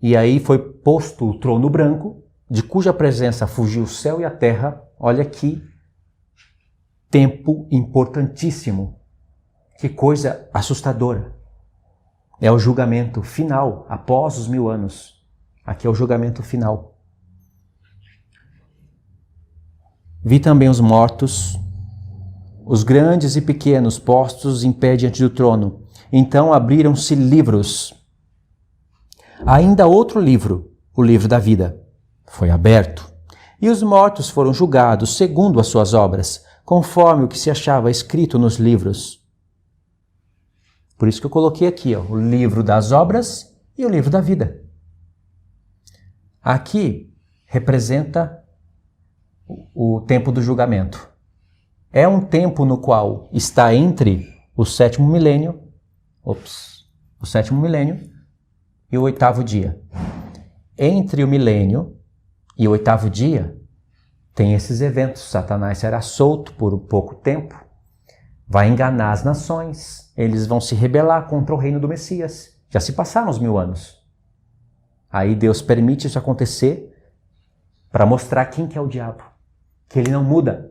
E aí foi posto o trono branco, de cuja presença fugiu o céu e a terra. Olha que tempo importantíssimo. Que coisa assustadora. É o julgamento final, após os 1000 anos. Aqui é o julgamento final. Vi também os mortos, os grandes e pequenos, postos em pé diante do trono. Então abriram-se livros. Ainda outro livro, o livro da vida, foi aberto. E os mortos foram julgados segundo as suas obras, conforme o que se achava escrito nos livros. Por isso que eu coloquei aqui, o livro das obras e o livro da vida. Aqui representa o tempo do julgamento. É um tempo no qual está entre o sétimo milênio e o oitavo dia. Entre o milênio e o oitavo dia, tem esses eventos. Satanás será solto por um pouco tempo, vai enganar as nações, eles vão se rebelar contra o reino do Messias. Já se passaram os 1000 anos. Aí Deus permite isso acontecer para mostrar quem que é o diabo, que ele não muda.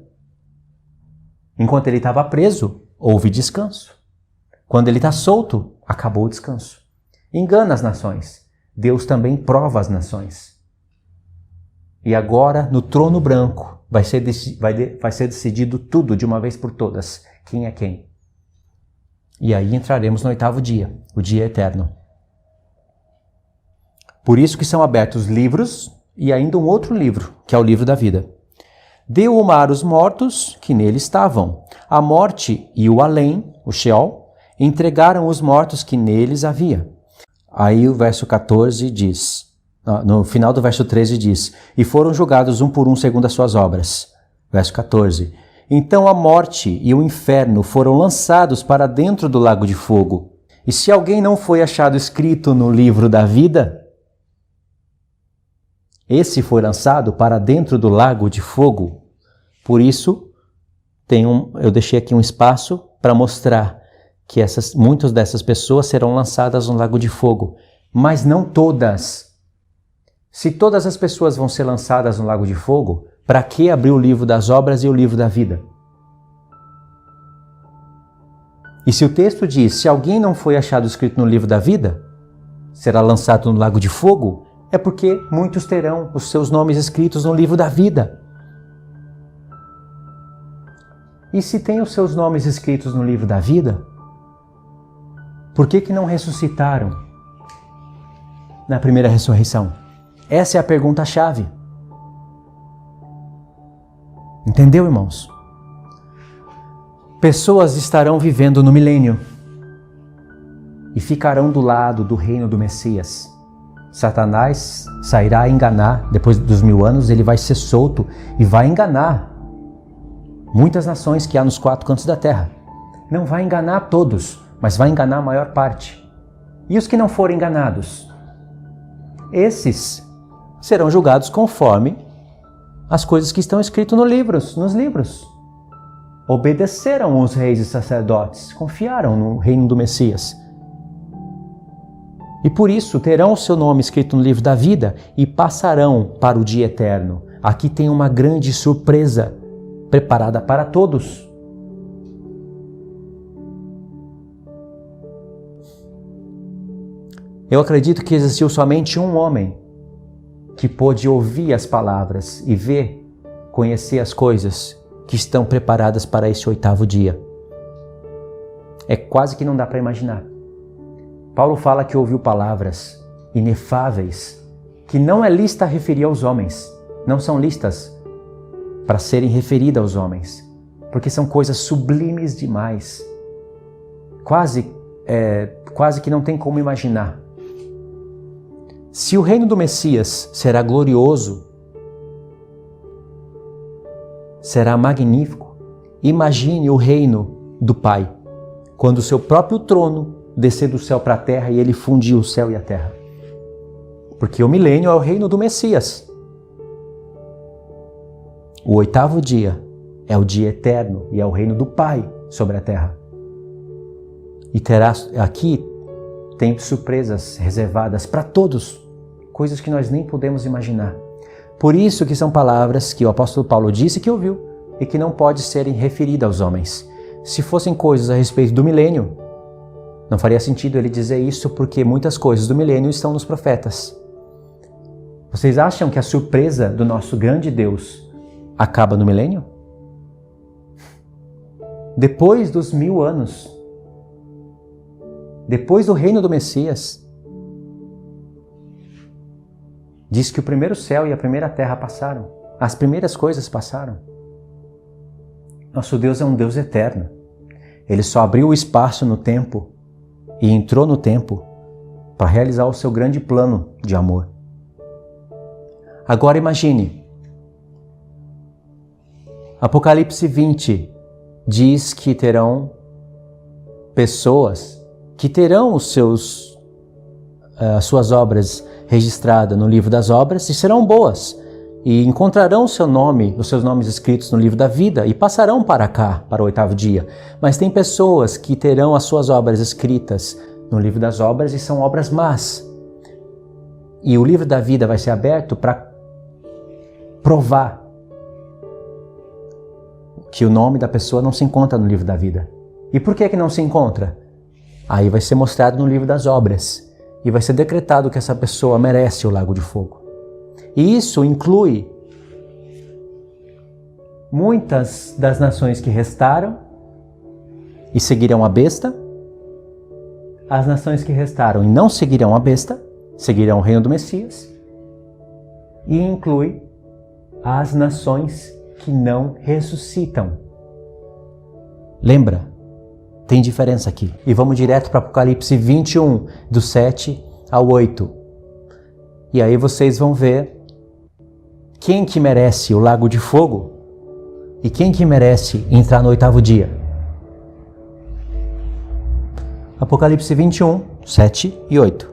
Enquanto ele estava preso, houve descanso. Quando ele está solto, acabou o descanso. Engana as nações. Deus também prova as nações. E agora, no trono branco, vai ser decidido tudo de uma vez por todas. Quem é quem? E aí entraremos no oitavo dia, o dia eterno. Por isso que são abertos livros e ainda um outro livro, que é o livro da vida. Deu o mar os mortos que nele estavam. A morte e o além, o Sheol, entregaram os mortos que neles havia. Aí o verso 14 diz, no final do verso 13 diz, e foram julgados um por um segundo as suas obras. Verso 14. Então a morte e o inferno foram lançados para dentro do lago de fogo. E se alguém não foi achado escrito no livro da vida, esse foi lançado para dentro do lago de fogo. Por isso, eu deixei aqui um espaço para mostrar que muitas dessas pessoas serão lançadas no lago de fogo, mas não todas. Se todas as pessoas vão ser lançadas no lago de fogo, para que abrir o livro das obras e o livro da vida? E se o texto diz, se alguém não foi achado escrito no livro da vida, será lançado no lago de fogo, é porque muitos terão os seus nomes escritos no livro da vida. E se tem os seus nomes escritos no livro da vida, por que não ressuscitaram na primeira ressurreição? Essa é a pergunta-chave. Entendeu, irmãos? Pessoas estarão vivendo no milênio e ficarão do lado do reino do Messias. Satanás sairá a enganar, depois dos 1000 anos, ele vai ser solto e vai enganar muitas nações que há nos 4 cantos da terra. Não vai enganar todos, mas vai enganar a maior parte. E os que não forem enganados? Esses serão julgados conforme as coisas que estão escritas nos livros. Obedeceram os reis e sacerdotes, confiaram no reino do Messias. E por isso terão o seu nome escrito no livro da vida e passarão para o dia eterno. Aqui tem uma grande surpresa preparada para todos. Eu acredito que existiu somente um homem que pôde ouvir as palavras e ver, conhecer as coisas que estão preparadas para esse 8º dia. É quase que não dá para imaginar. Paulo fala que ouviu palavras inefáveis, que não é lista a referir aos homens, não são listas para serem referidas aos homens, porque são coisas sublimes demais, quase que não tem como imaginar. Se o reino do Messias será glorioso, será magnífico, imagine o reino do Pai, quando o seu próprio trono descer do céu para a terra e ele fundir o céu e a terra. Porque o milênio é o reino do Messias. O 8º dia é o dia eterno e é o reino do Pai sobre a terra. E aqui tem surpresas reservadas para todos, coisas que nós nem podemos imaginar. Por isso que são palavras que o apóstolo Paulo disse que ouviu e que não pode serem referidas aos homens. Se fossem coisas a respeito do milênio, não faria sentido ele dizer isso, porque muitas coisas do milênio estão nos profetas. Vocês acham que a surpresa do nosso grande Deus acaba no milênio? Depois dos 1000 anos, depois do reino do Messias, diz que o primeiro céu e a primeira terra passaram. As primeiras coisas passaram. Nosso Deus é um Deus eterno. Ele só abriu o espaço no tempo e entrou no tempo para realizar o seu grande plano de amor. Agora imagine, Apocalipse 20 diz que terão pessoas que terão as suas obras registradas no livro das obras e serão boas e encontrarão os seus nomes escritos no livro da vida e passarão para cá, para o 8º dia. Mas tem pessoas que terão as suas obras escritas no livro das obras e são obras más. E o livro da vida vai ser aberto para provar que o nome da pessoa não se encontra no livro da vida. E por que não se encontra? Aí vai ser mostrado no livro das obras e vai ser decretado que essa pessoa merece o lago de fogo. E isso inclui muitas das nações que restaram e seguirão a besta, as nações que restaram e não seguirão a besta, seguirão o reino do Messias, e inclui as nações que não ressuscitam. Lembra? Tem diferença aqui. E vamos direto para Apocalipse 21, do 7 ao 8. E aí vocês vão ver quem que merece o lago de fogo e quem que merece entrar no 8º dia. Apocalipse 21, 7 e 8.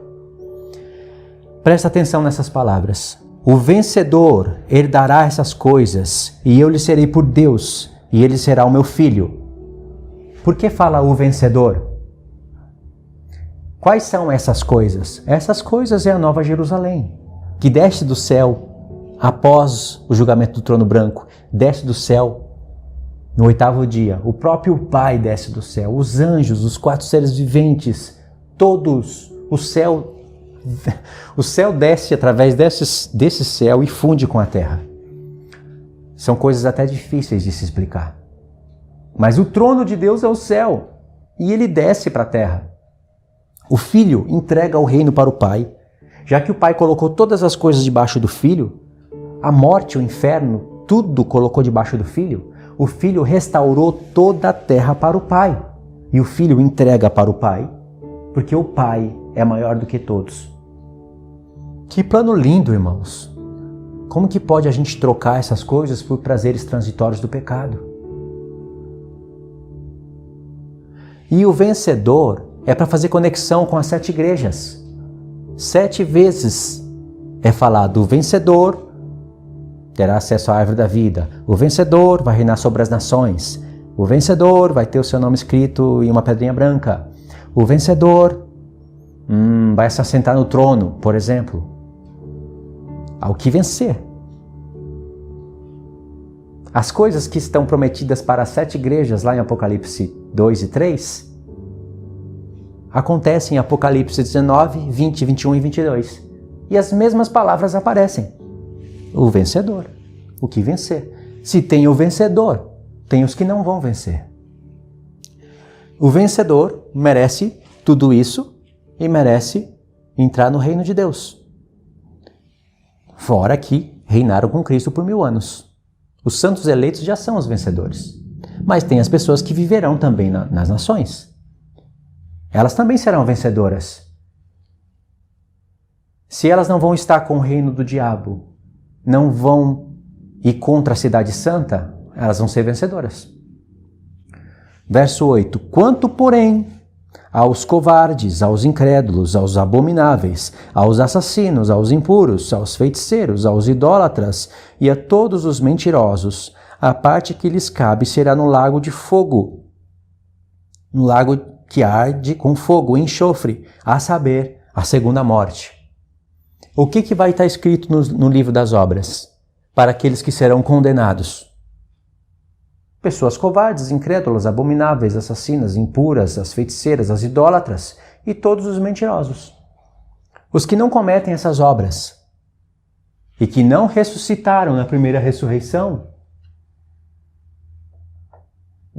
Presta atenção nessas palavras. O vencedor herdará essas coisas, e eu lhe serei por Deus, e ele será o meu filho. Por que fala o vencedor? Quais são essas coisas? Essas coisas é a Nova Jerusalém, que desce do céu após o julgamento do trono branco, desce do céu no 8º dia. O próprio Pai desce do céu, os anjos, os 4 seres viventes, todos, o céu desce através desse céu e funde com a terra. São coisas até difíceis de se explicar. Mas o trono de Deus é o céu e ele desce para a terra. O Filho entrega o reino para o Pai. Já que o Pai colocou todas as coisas debaixo do Filho, a morte, o inferno, tudo colocou debaixo do Filho, o Filho restaurou toda a terra para o Pai. E o Filho entrega para o Pai, porque o Pai é maior do que todos. Que plano lindo, irmãos! Como que pode a gente trocar essas coisas por prazeres transitórios do pecado? E o vencedor é para fazer conexão com as 7 igrejas. 7 vezes é falado: o vencedor terá acesso à árvore da vida, o vencedor vai reinar sobre as nações, o vencedor vai ter o seu nome escrito em uma pedrinha branca, o vencedor vai se assentar no trono, por exemplo. Ao que vencer. As coisas que estão prometidas para as 7 igrejas lá em Apocalipse 2 e 3 acontecem em Apocalipse 19, 20, 21 e 22. E as mesmas palavras aparecem. O vencedor. O que vencer. Se tem o vencedor, tem os que não vão vencer. O vencedor merece tudo isso e merece entrar no reino de Deus. Fora que reinaram com Cristo por 1000 anos. Os santos eleitos já são os vencedores. Mas tem as pessoas que viverão também nas nações. Elas também serão vencedoras. Se elas não vão estar com o reino do diabo, não vão ir contra a cidade santa, elas vão ser vencedoras. Verso 8. Quanto, porém, aos covardes, aos incrédulos, aos abomináveis, aos assassinos, aos impuros, aos feiticeiros, aos idólatras e a todos os mentirosos, a parte que lhes cabe será no lago de fogo, no lago que arde com fogo e enxofre, a saber, a segunda morte. O que vai estar escrito no livro das obras para aqueles que serão condenados? Pessoas covardes, incrédulas, abomináveis, assassinas, impuras, as feiticeiras, as idólatras e todos os mentirosos. Os que não cometem essas obras e que não ressuscitaram na primeira ressurreição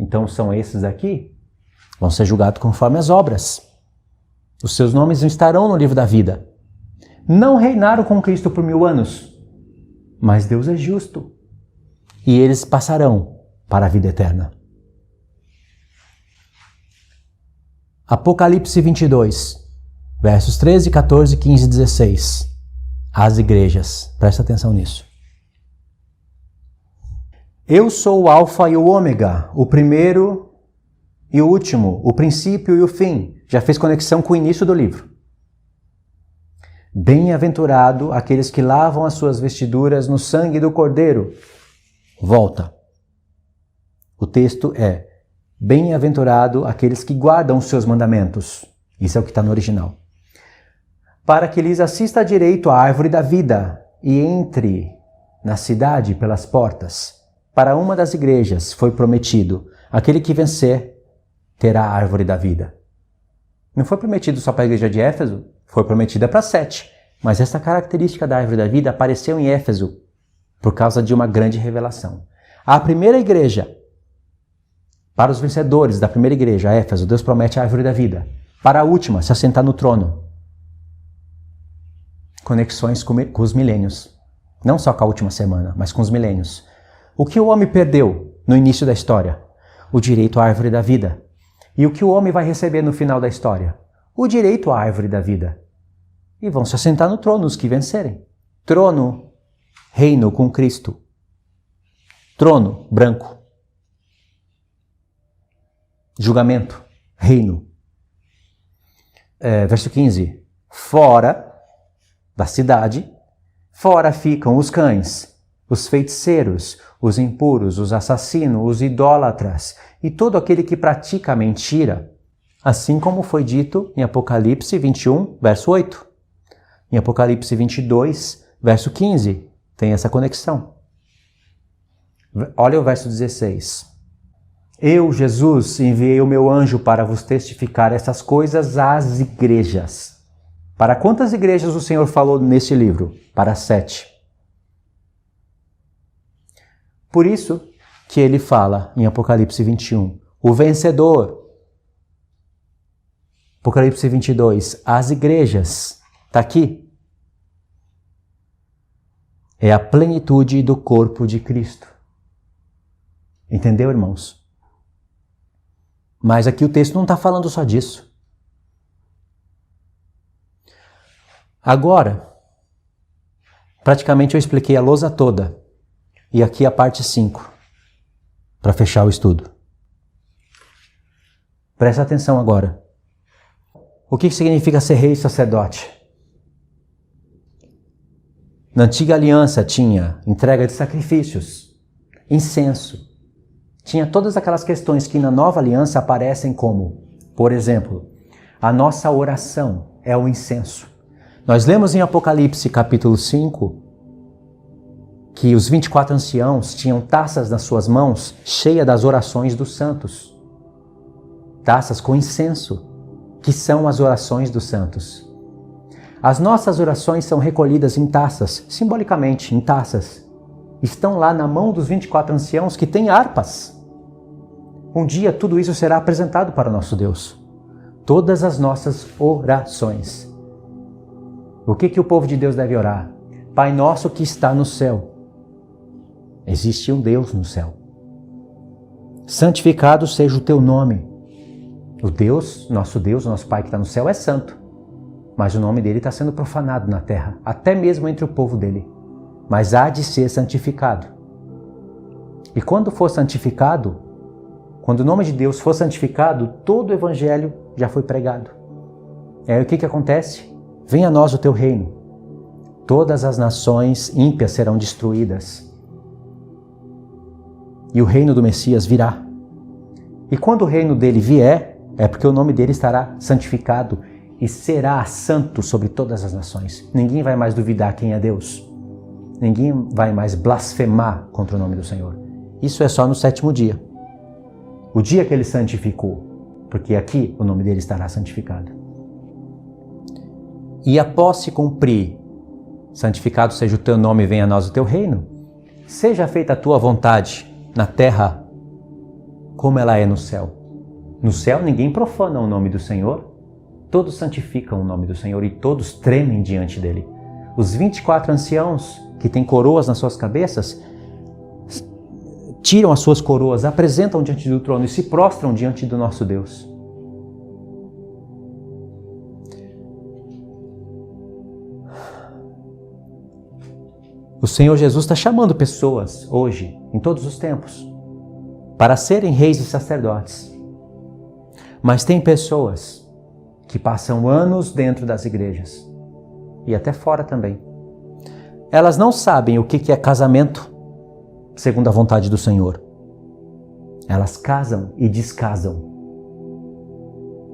então são esses aqui, vão ser julgados conforme as obras. Os seus nomes não estarão no livro da vida. Não reinaram com Cristo por 1000 anos, mas Deus é justo. E eles passarão para a vida eterna. Apocalipse 22, versos 13, 14, 15 e 16. As igrejas. Presta atenção nisso. Eu sou o Alfa e o Ômega, o primeiro e o último, o princípio e o fim. Já fez conexão com o início do livro. Bem-aventurado aqueles que lavam as suas vestiduras no sangue do Cordeiro. Volta. O texto é: bem-aventurado aqueles que guardam os seus mandamentos. Isso é o que está no original. Para que lhes assista à direito a árvore da vida e entre na cidade pelas portas. Para uma das igrejas foi prometido: aquele que vencer terá a árvore da vida. Não foi prometido só para a igreja de Éfeso, foi prometida para 7. Mas essa característica da árvore da vida apareceu em Éfeso por causa de uma grande revelação. A primeira igreja, para os vencedores da primeira igreja, Éfeso, Deus promete a árvore da vida. Para a última, se assentar no trono. Conexões com os milênios. Não só com a última semana, mas com os milênios. O que o homem perdeu no início da história? O direito à árvore da vida. E o que o homem vai receber no final da história? O direito à árvore da vida. E vão se assentar no trono os que vencerem. Trono, reino com Cristo. Trono, branco. Julgamento, reino. Verso 15. Fora da cidade, fora ficam os cães, os feiticeiros, os impuros, os assassinos, os idólatras e todo aquele que pratica a mentira, assim como foi dito em Apocalipse 21, verso 8. Em Apocalipse 22, verso 15, tem essa conexão. Olha o verso 16. Eu, Jesus, enviei o meu anjo para vos testificar essas coisas às igrejas. Para quantas igrejas o Senhor falou neste livro? Para 7. Por isso que ele fala em Apocalipse 21, o vencedor. Apocalipse 22, as igrejas. Está aqui. É a plenitude do corpo de Cristo. Entendeu, irmãos? Mas aqui o texto não está falando só disso. Agora, praticamente eu expliquei a lousa toda. E aqui a parte 5, para fechar o estudo. Presta atenção agora. O que significa ser rei e sacerdote? Na antiga aliança tinha entrega de sacrifícios, incenso. Tinha todas aquelas questões que na nova aliança aparecem como, por exemplo, a nossa oração é o incenso. Nós lemos em Apocalipse capítulo 5 que os 24 anciãos tinham taças nas suas mãos cheias das orações dos santos. Taças com incenso, que são as orações dos santos. As nossas orações são recolhidas em taças, simbolicamente em taças. Estão lá na mão dos 24 anciãos que têm harpas. Um dia tudo isso será apresentado para o nosso Deus. Todas as nossas orações. O que o povo de Deus deve orar? Pai nosso que está no céu. Existe um Deus no céu. Santificado seja o teu nome. O Deus, nosso Pai que está no céu é santo. Mas o nome dele está sendo profanado na terra, até mesmo entre o povo dele. Mas há de ser santificado. E quando for santificado, quando o nome de Deus for santificado, todo o evangelho já foi pregado. E aí o que acontece? Venha a nós o teu reino. Todas as nações ímpias serão destruídas. E o reino do Messias virá. E quando o reino dele vier, é porque o nome dele estará santificado e será santo sobre todas as nações. Ninguém vai mais duvidar quem é Deus. Ninguém vai mais blasfemar contra o nome do Senhor. Isso é só no 7º dia. O dia que ele santificou, porque aqui o nome dele estará santificado. E após se cumprir, santificado seja o teu nome, venha a nós o teu reino, seja feita a tua vontade na terra como ela é no céu. No céu ninguém profana o nome do Senhor, todos santificam o nome do Senhor e todos tremem diante dele. Os 24 anciãos que têm coroas nas suas cabeças, tiram as suas coroas, apresentam diante do trono e se prostram diante do nosso Deus. O Senhor Jesus está chamando pessoas hoje, em todos os tempos, para serem reis e sacerdotes. Mas tem pessoas que passam anos dentro das igrejas e até fora também. Elas não sabem o que é casamento segundo a vontade do Senhor. Elas casam e descasam,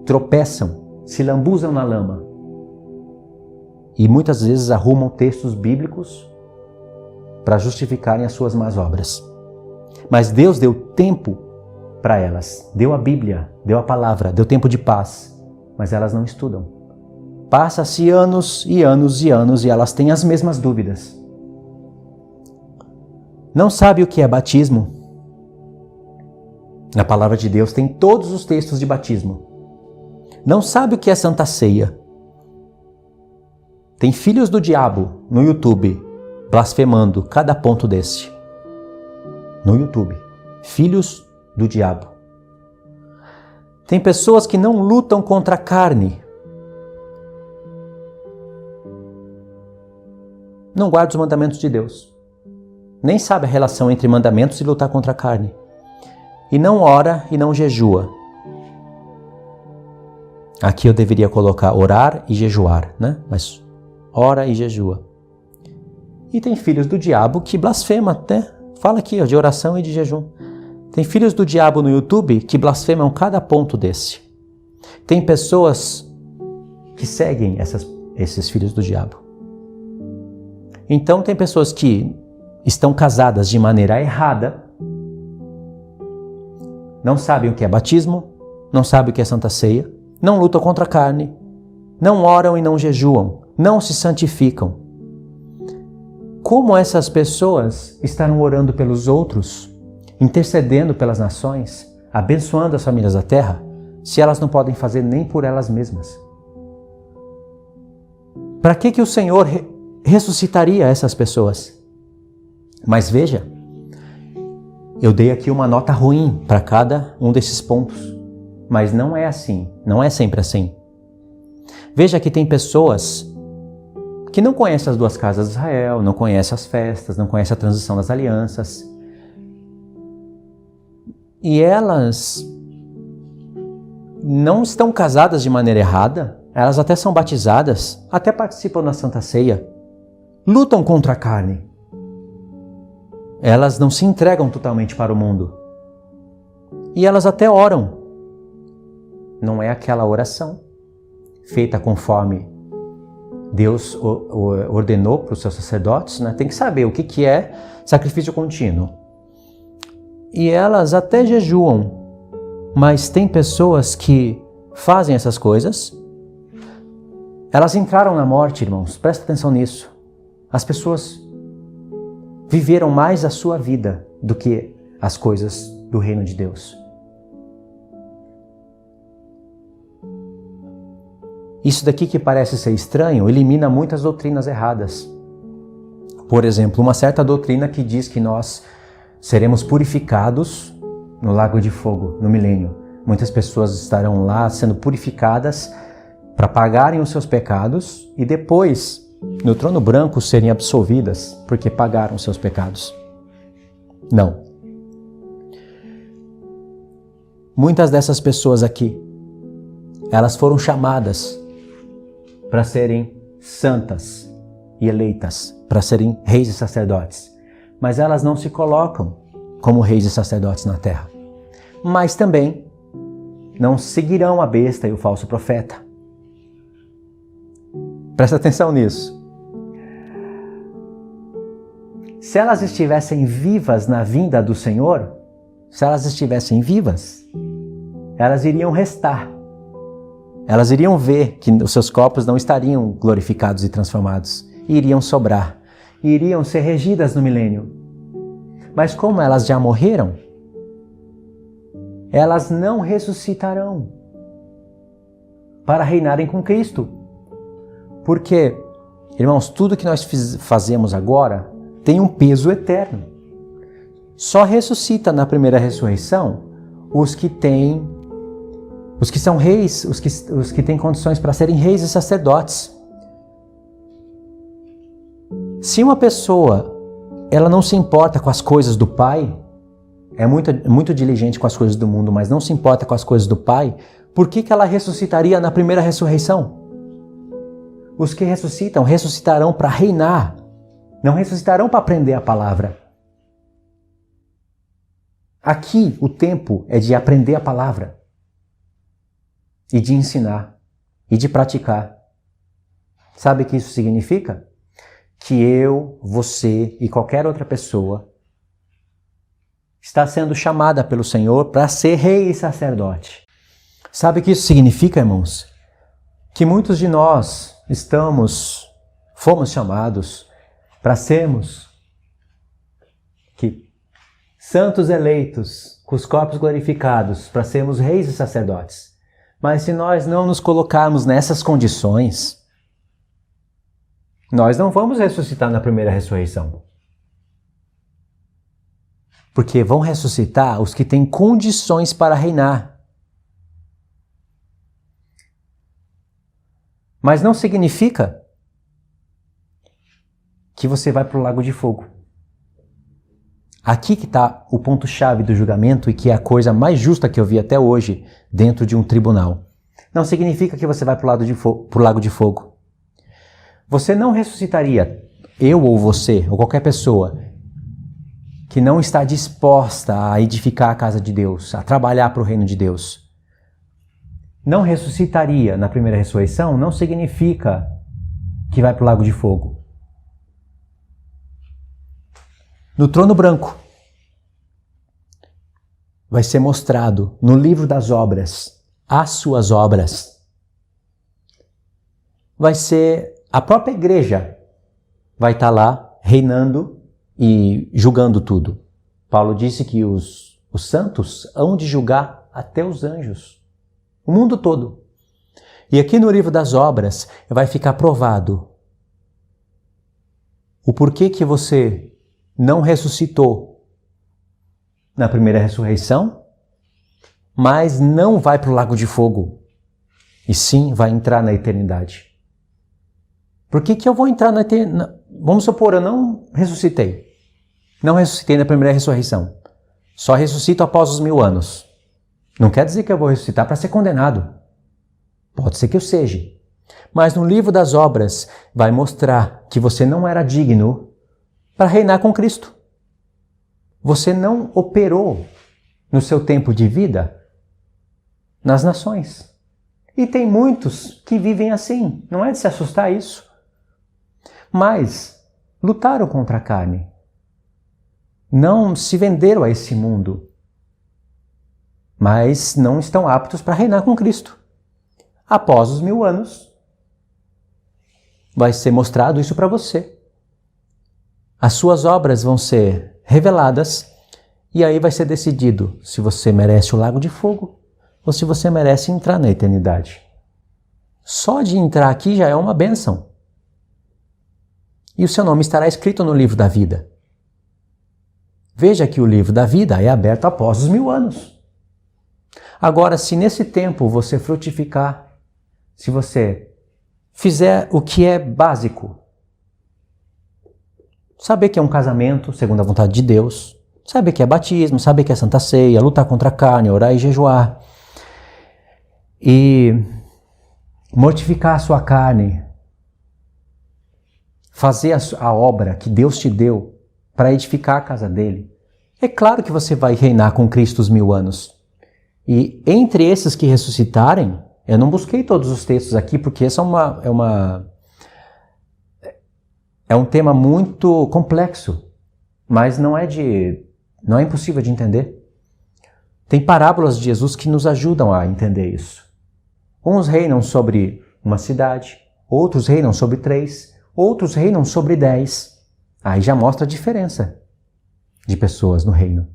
tropeçam, se lambuzam na lama e muitas vezes arrumam textos bíblicos para justificarem as suas más obras. Mas Deus deu tempo para elas, deu a Bíblia, deu a palavra, deu tempo de paz, mas elas não estudam. Passa-se anos e anos e anos e elas têm as mesmas dúvidas. Não sabe o que é batismo. Na palavra de Deus tem todos os textos de batismo. Não sabe o que é Santa Ceia. Tem filhos do diabo no YouTube blasfemando cada ponto desse. No YouTube. Filhos do diabo. Tem pessoas que não lutam contra a carne. Não guarda os mandamentos de Deus. Nem sabe a relação entre mandamentos e lutar contra a carne. E não ora e não jejua. Aqui eu deveria colocar orar e jejuar, né? Mas ora e jejua. E tem filhos do diabo que blasfema até. Fala aqui, ó, de oração e de jejum. Tem filhos do diabo no YouTube que blasfemam cada ponto desse. Tem pessoas que seguem esses filhos do diabo. Então tem pessoas que estão casadas de maneira errada, não sabem o que é batismo, não sabem o que é Santa Ceia, não lutam contra a carne, não oram e não jejuam, não se santificam. Como essas pessoas estarão orando pelos outros, intercedendo pelas nações, abençoando as famílias da terra, se elas não podem fazer nem por elas mesmas? Para que o Senhor ressuscitaria essas pessoas? Mas veja, eu dei aqui uma nota ruim para cada um desses pontos, mas não é assim, não é sempre assim. Veja que tem pessoas que não conhecem as duas casas de Israel, não conhecem as festas, não conhecem a transição das alianças. E elas não estão casadas de maneira errada, elas até são batizadas, até participam da Santa Ceia, lutam contra a carne. Elas não se entregam totalmente para o mundo. E elas até oram. Não é aquela oração feita conforme Deus ordenou para os seus sacerdotes, né? Tem que saber o que é sacrifício contínuo. E elas até jejuam, mas tem pessoas que fazem essas coisas. Elas entraram na morte, irmãos, presta atenção nisso. As pessoas viveram mais a sua vida do que as coisas do reino de Deus. Isso daqui que parece ser estranho elimina muitas doutrinas erradas. Por exemplo, uma certa doutrina que diz que nós seremos purificados no lago de fogo, no milênio. Muitas pessoas estarão lá sendo purificadas para pagarem os seus pecados e depois, no trono branco, serem absolvidas porque pagaram seus pecados. Não. Muitas dessas pessoas aqui, elas foram chamadas para serem santas e eleitas, para serem reis e sacerdotes. Mas elas não se colocam como reis e sacerdotes na terra. Mas também não seguirão a besta e o falso profeta. Presta atenção nisso. Se elas estivessem vivas na vinda do Senhor, se elas estivessem vivas, elas iriam restar. Elas iriam ver que os seus corpos não estariam glorificados e transformados, iriam sobrar, iriam ser regidas no milênio. Mas como elas já morreram, elas não ressuscitarão para reinarem com Cristo. Porque, irmãos, tudo que nós fazemos agora tem um peso eterno. Só ressuscita na primeira ressurreição os que são reis, os que têm condições para serem reis e sacerdotes. Se uma pessoa ela não se importa com as coisas do Pai, é muito diligente com as coisas do mundo, mas não se importa com as coisas do Pai, por que ela ressuscitaria na primeira ressurreição? Os que ressuscitam, ressuscitarão para reinar, não ressuscitarão para aprender a palavra. Aqui o tempo é de aprender a palavra, e de ensinar, e de praticar. Sabe o que isso significa? Que eu, você e qualquer outra pessoa está sendo chamada pelo Senhor para ser rei e sacerdote. Sabe o que isso significa, irmãos? Que muitos de nós fomos chamados para sermos santos eleitos, com os corpos glorificados, para sermos reis e sacerdotes. Mas se nós não nos colocarmos nessas condições, nós não vamos ressuscitar na primeira ressurreição. Porque vão ressuscitar os que têm condições para reinar. Mas não significa que você vai para o lago de fogo. Aqui que está o ponto-chave do julgamento e que é a coisa mais justa que eu vi até hoje dentro de um tribunal. Não significa que você vai para o lago de fogo. Você não ressuscitaria, eu ou você, ou qualquer pessoa, que não está disposta a edificar a casa de Deus, a trabalhar para o reino de Deus. Não ressuscitaria na primeira ressurreição não significa que vai para o lago de fogo. No trono branco vai ser mostrado no livro das obras, as suas obras. Vai ser a própria igreja vai estar lá reinando e julgando tudo. Paulo disse que os santos hão de julgar até os anjos, o mundo todo. E aqui no livro das obras vai ficar provado o porquê que você não ressuscitou na primeira ressurreição, mas não vai para o lago de fogo, e sim vai entrar na eternidade. Por que eu vou entrar na eternidade? Vamos supor, eu não ressuscitei. Não ressuscitei na primeira ressurreição. Só ressuscito após os 1000 anos. Não quer dizer que eu vou ressuscitar para ser condenado. Pode ser que eu seja. Mas no livro das obras vai mostrar que você não era digno para reinar com Cristo. Você não operou no seu tempo de vida nas nações. E tem muitos que vivem assim. Não é de se assustar isso. Mas lutaram contra a carne. Não se venderam a esse mundo. Mas não estão aptos para reinar com Cristo. Após os 1000 anos, vai ser mostrado isso para você. As suas obras vão ser reveladas e aí vai ser decidido se você merece o lago de fogo ou se você merece entrar na eternidade. Só de entrar aqui já é uma bênção. E o seu nome estará escrito no livro da vida. Veja que o livro da vida é aberto após os 1000 anos. Agora, se nesse tempo você frutificar, se você fizer o que é básico, saber que é um casamento segundo a vontade de Deus, saber que é batismo, saber que é Santa Ceia, lutar contra a carne, orar e jejuar, e mortificar a sua carne, fazer a obra que Deus te deu para edificar a casa dele, é claro que você vai reinar com Cristo os 1000 anos. E entre esses que ressuscitarem, eu não busquei todos os textos aqui, porque esse é um tema muito complexo, mas não é impossível de entender. Tem parábolas de Jesus que nos ajudam a entender isso. Uns reinam sobre uma cidade, outros reinam sobre 3, outros reinam sobre 10. Aí já mostra a diferença de pessoas no reino.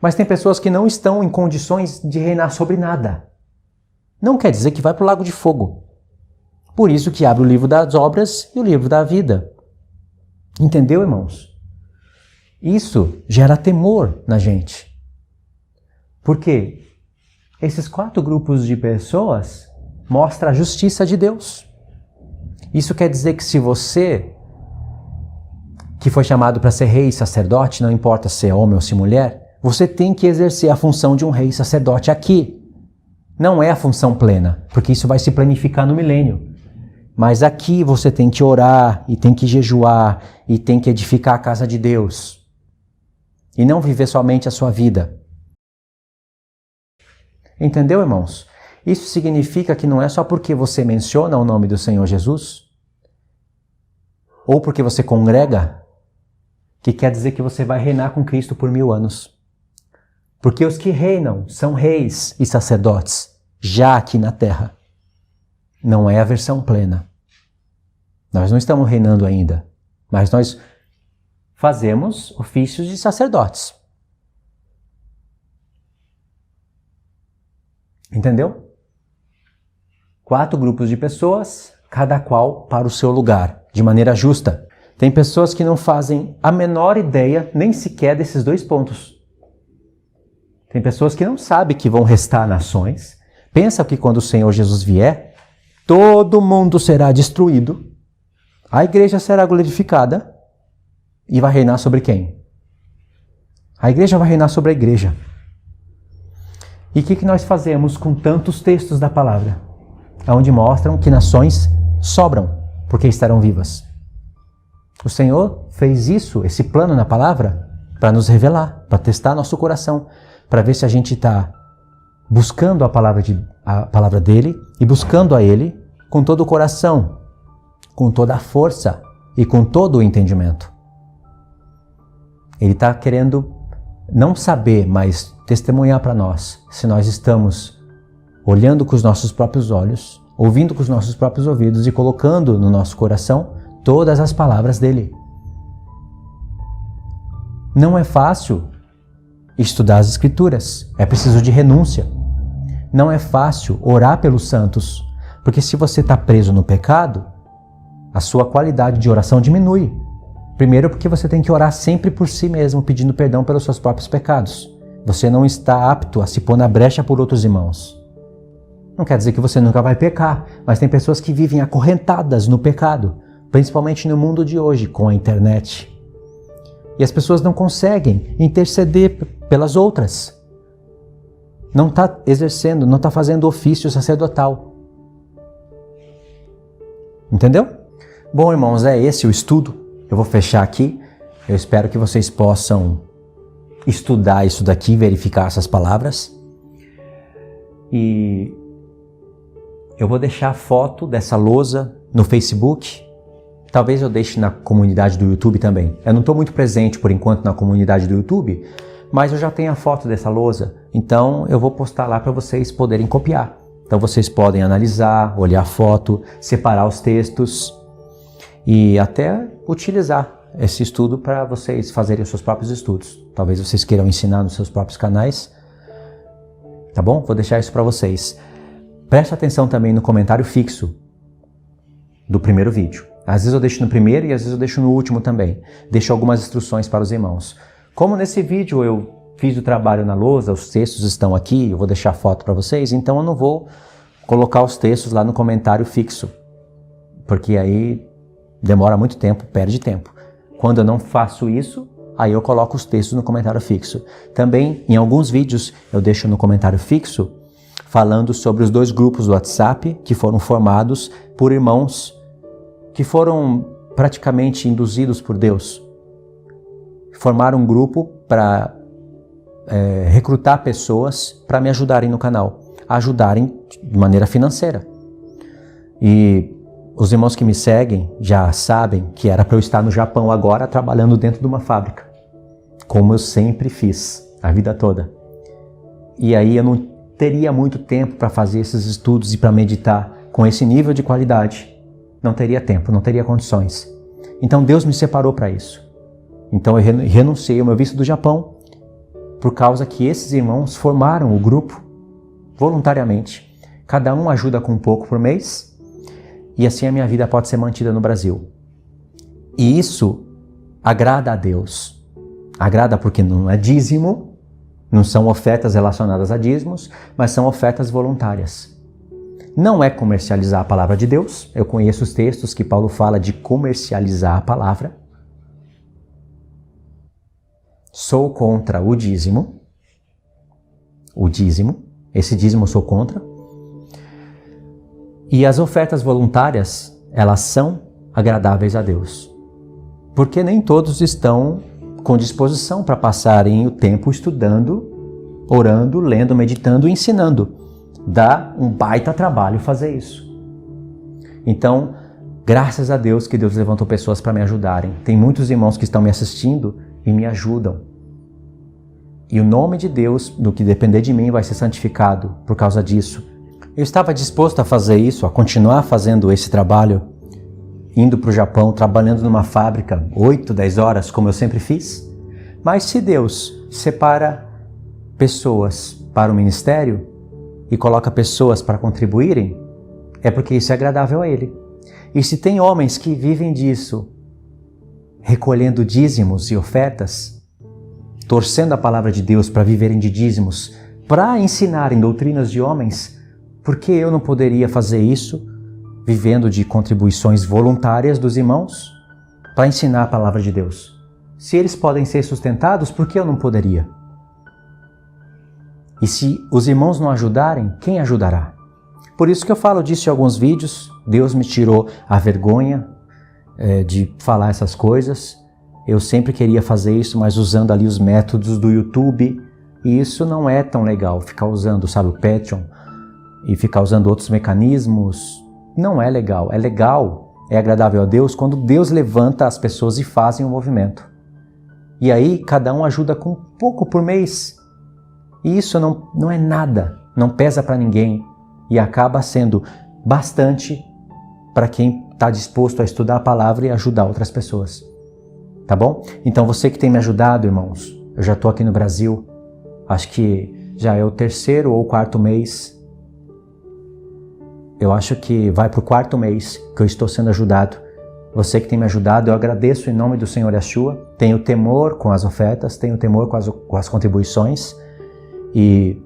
Mas tem pessoas que não estão em condições de reinar sobre nada. Não quer dizer que vai para o lago de fogo. Por isso que abre o livro das obras e o livro da vida. Entendeu, irmãos? Isso gera temor na gente. Porque esses 4 grupos de pessoas mostram a justiça de Deus. Isso quer dizer que se você, que foi chamado para ser rei e sacerdote, não importa se é homem ou se é mulher, você tem que exercer a função de um rei e sacerdote aqui. Não é a função plena, porque isso vai se planificar no milênio. Mas aqui você tem que orar, e tem que jejuar, e tem que edificar a casa de Deus. E não viver somente a sua vida. Entendeu, irmãos? Isso significa que não é só porque você menciona o nome do Senhor Jesus, ou porque você congrega, que quer dizer que você vai reinar com Cristo por 1000 anos. Porque os que reinam são reis e sacerdotes, já aqui na terra. Não é a versão plena. Nós não estamos reinando ainda, mas nós fazemos ofícios de sacerdotes. Entendeu? 4 grupos de pessoas, cada qual para o seu lugar, de maneira justa. Tem pessoas que não fazem a menor ideia, nem sequer desses 2 pontos. Tem pessoas que não sabem que vão restar nações, pensam que quando o Senhor Jesus vier, todo mundo será destruído, a igreja será glorificada e vai reinar sobre quem? A igreja vai reinar sobre a igreja. E o que nós fazemos com tantos textos da palavra? Onde mostram que nações sobram, porque estarão vivas. O Senhor fez isso, esse plano na palavra, para nos revelar, para testar nosso coração, para ver se a gente está buscando a palavra dele e buscando a ele com todo o coração, com toda a força e com todo o entendimento. Ele está querendo não saber, mas testemunhar para nós se nós estamos olhando com os nossos próprios olhos, ouvindo com os nossos próprios ouvidos e colocando no nosso coração todas as palavras dele. Não é fácil estudar as Escrituras, é preciso de renúncia. Não é fácil orar pelos santos, porque se você está preso no pecado, a sua qualidade de oração diminui. Primeiro porque você tem que orar sempre por si mesmo, pedindo perdão pelos seus próprios pecados. Você não está apto a se pôr na brecha por outros irmãos. Não quer dizer que você nunca vai pecar, mas tem pessoas que vivem acorrentadas no pecado, principalmente no mundo de hoje, com a internet. E as pessoas não conseguem interceder pelas outras. Não está exercendo, não está fazendo ofício sacerdotal. Entendeu? Bom, irmãos, é esse o estudo. Eu vou fechar aqui. Eu espero que vocês possam estudar isso daqui, verificar essas palavras. E eu vou deixar a foto dessa lousa no Facebook. Talvez eu deixe na comunidade do YouTube também. Eu não estou muito presente por enquanto na comunidade do YouTube, mas eu já tenho a foto dessa lousa. Então eu vou postar lá para vocês poderem copiar. Então vocês podem analisar, olhar a foto, separar os textos e até utilizar esse estudo para vocês fazerem os seus próprios estudos. Talvez vocês queiram ensinar nos seus próprios canais. Tá bom? Vou deixar isso para vocês. Preste atenção também no comentário fixo do primeiro vídeo. Às vezes eu deixo no primeiro e às vezes eu deixo no último também. Deixo algumas instruções para os irmãos. Como nesse vídeo eu fiz o trabalho na lousa, os textos estão aqui, eu vou deixar a foto para vocês, então eu não vou colocar os textos lá no comentário fixo, porque aí demora muito tempo, perde tempo. Quando eu não faço isso, aí eu coloco os textos no comentário fixo. Também, em alguns vídeos, eu deixo no comentário fixo falando sobre os 2 grupos do WhatsApp que foram formados por irmãos que foram praticamente induzidos por Deus. Formaram um grupo para recrutar pessoas para me ajudarem no canal, ajudarem de maneira financeira. E os irmãos que me seguem já sabem que era para eu estar no Japão agora trabalhando dentro de uma fábrica, como eu sempre fiz a vida toda. E aí eu não teria muito tempo para fazer esses estudos e para meditar com esse nível de qualidade. Não teria tempo, não teria condições. Então Deus me separou para isso. Então eu renunciei ao meu visto do Japão por causa que esses irmãos formaram o grupo voluntariamente. Cada um ajuda com um pouco por mês e assim a minha vida pode ser mantida no Brasil. E isso agrada a Deus. Agrada porque não é dízimo, não são ofertas relacionadas a dízimos, mas são ofertas voluntárias. Não é comercializar a palavra de Deus. Eu conheço os textos que Paulo fala de comercializar a palavra. Sou contra o dízimo. Esse dízimo eu sou contra. E as ofertas voluntárias, elas são agradáveis a Deus. Porque nem todos estão com disposição para passarem o tempo estudando, orando, lendo, meditando e ensinando. Dá um baita trabalho fazer isso. Então, graças a Deus que Deus levantou pessoas para me ajudarem. Tem muitos irmãos que estão me assistindo e me ajudam. E o nome de Deus, do que depender de mim, vai ser santificado por causa disso. Eu estava disposto a fazer isso, a continuar fazendo esse trabalho, indo para o Japão, trabalhando numa fábrica, 8, 10 horas, como eu sempre fiz. Mas se Deus separa pessoas para o ministério e coloca pessoas para contribuírem, é porque isso é agradável a Ele. E se tem homens que vivem disso, recolhendo dízimos e ofertas, torcendo a palavra de Deus para viverem de dízimos, para ensinarem doutrinas de homens, por que eu não poderia fazer isso, vivendo de contribuições voluntárias dos irmãos, para ensinar a palavra de Deus? Se eles podem ser sustentados, por que eu não poderia? E se os irmãos não ajudarem, quem ajudará? Por isso que eu falo disso em alguns vídeos. Deus me tirou a vergonha de falar essas coisas. Eu sempre queria fazer isso, mas usando ali os métodos do YouTube. E isso não é tão legal, ficar usando, sabe, o Patreon e ficar usando outros mecanismos. Não é legal. É legal, é agradável a Deus quando Deus levanta as pessoas e fazem o movimento. E aí cada um ajuda com pouco por mês. E isso não é nada, não pesa para ninguém e acaba sendo bastante para quem está disposto a estudar a palavra e ajudar outras pessoas. Tá bom? Então você que tem me ajudado, irmãos, eu já estou aqui no Brasil, acho que já é o 3º ou 4º mês. Eu acho que vai para o 4º mês que eu estou sendo ajudado. Você que tem me ajudado, eu agradeço em nome do Senhor Yeshua. Tenho temor com as ofertas, tenho temor com as contribuições. E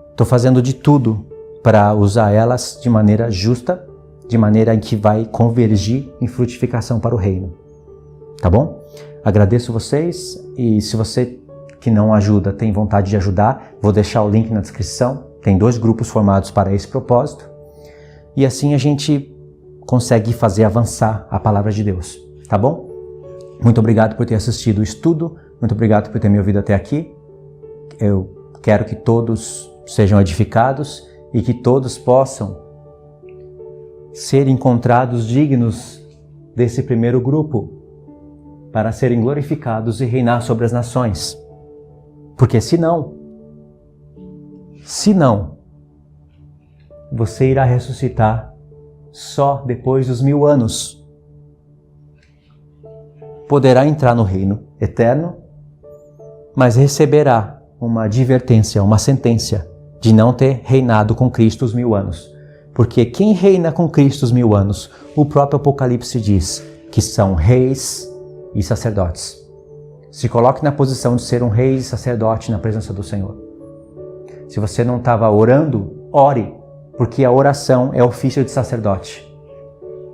estou fazendo de tudo para usar elas de maneira justa, de maneira em que vai convergir em frutificação para o reino. Tá bom? Agradeço vocês e se você que não ajuda tem vontade de ajudar, vou deixar o link na descrição. Tem 2 grupos formados para esse propósito. E assim a gente consegue fazer avançar a palavra de Deus. Tá bom? Muito obrigado por ter assistido o estudo. Muito obrigado por ter me ouvido até aqui. Eu quero que todos sejam edificados e que todos possam ser encontrados dignos desse primeiro grupo para serem glorificados e reinar sobre as nações. Porque se não, você irá ressuscitar só depois dos 1000 anos. Poderá entrar no reino eterno, mas receberá uma advertência, uma sentença de não ter reinado com Cristo os 1000 anos. Porque quem reina com Cristo os 1000 anos, o próprio Apocalipse diz que são reis e sacerdotes. Se coloque na posição de ser um rei e sacerdote na presença do Senhor. Se você não estava orando, ore, porque a oração é ofício de sacerdote.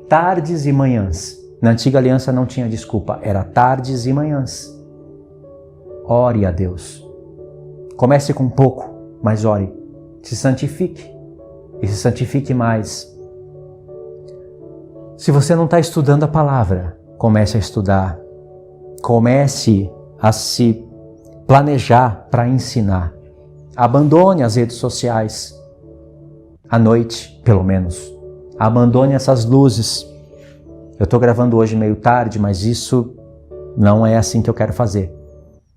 Tardes e manhãs. Na antiga aliança não tinha desculpa, era tardes e manhãs. Ore a Deus. Comece com pouco, mas ore. Se santifique e se santifique mais. Se você não está estudando a palavra, comece a estudar. Comece a se planejar para ensinar. Abandone as redes sociais. À noite, pelo menos. Abandone essas luzes. Eu estou gravando hoje meio tarde, mas isso não é assim que eu quero fazer.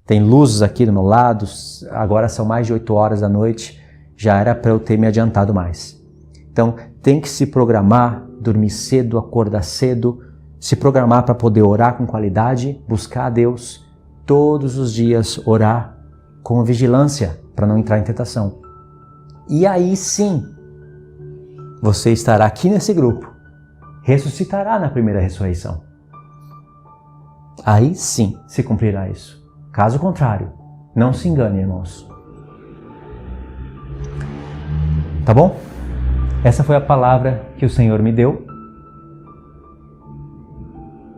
Tem luzes aqui do meu lado, agora são mais de 8 horas da noite, já era para eu ter me adiantado mais. Então tem que se programar, dormir cedo, acordar cedo, se programar para poder orar com qualidade, buscar a Deus, todos os dias orar, com vigilância para não entrar em tentação. E aí sim, você estará aqui nesse grupo, ressuscitará na primeira ressurreição. Aí sim se cumprirá isso. Caso contrário, não se engane, irmãos. Tá bom? Essa foi a palavra que o Senhor me deu.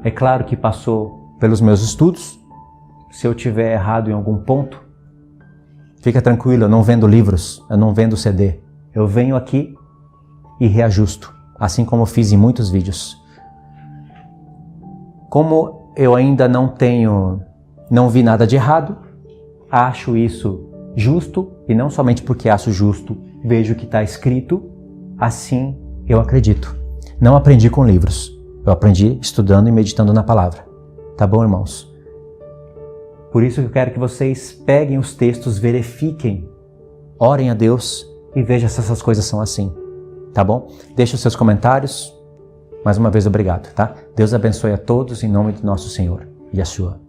É claro que passou pelos meus estudos. Se eu tiver errado em algum ponto, fica tranquilo, eu não vendo livros, eu não vendo CD. Eu venho aqui e reajusto, assim como eu fiz em muitos vídeos. Como eu ainda não vi nada de errado, acho isso justo, e não somente porque acho justo, vejo o que está escrito, assim eu acredito. Não aprendi com livros, eu aprendi estudando e meditando na palavra. Tá bom, irmãos? Por isso que eu quero que vocês peguem os textos, verifiquem, orem a Deus e vejam se essas coisas são assim. Tá bom? Deixe os seus comentários. Mais uma vez, obrigado, tá? Deus abençoe a todos em nome do nosso Senhor, Yeshua.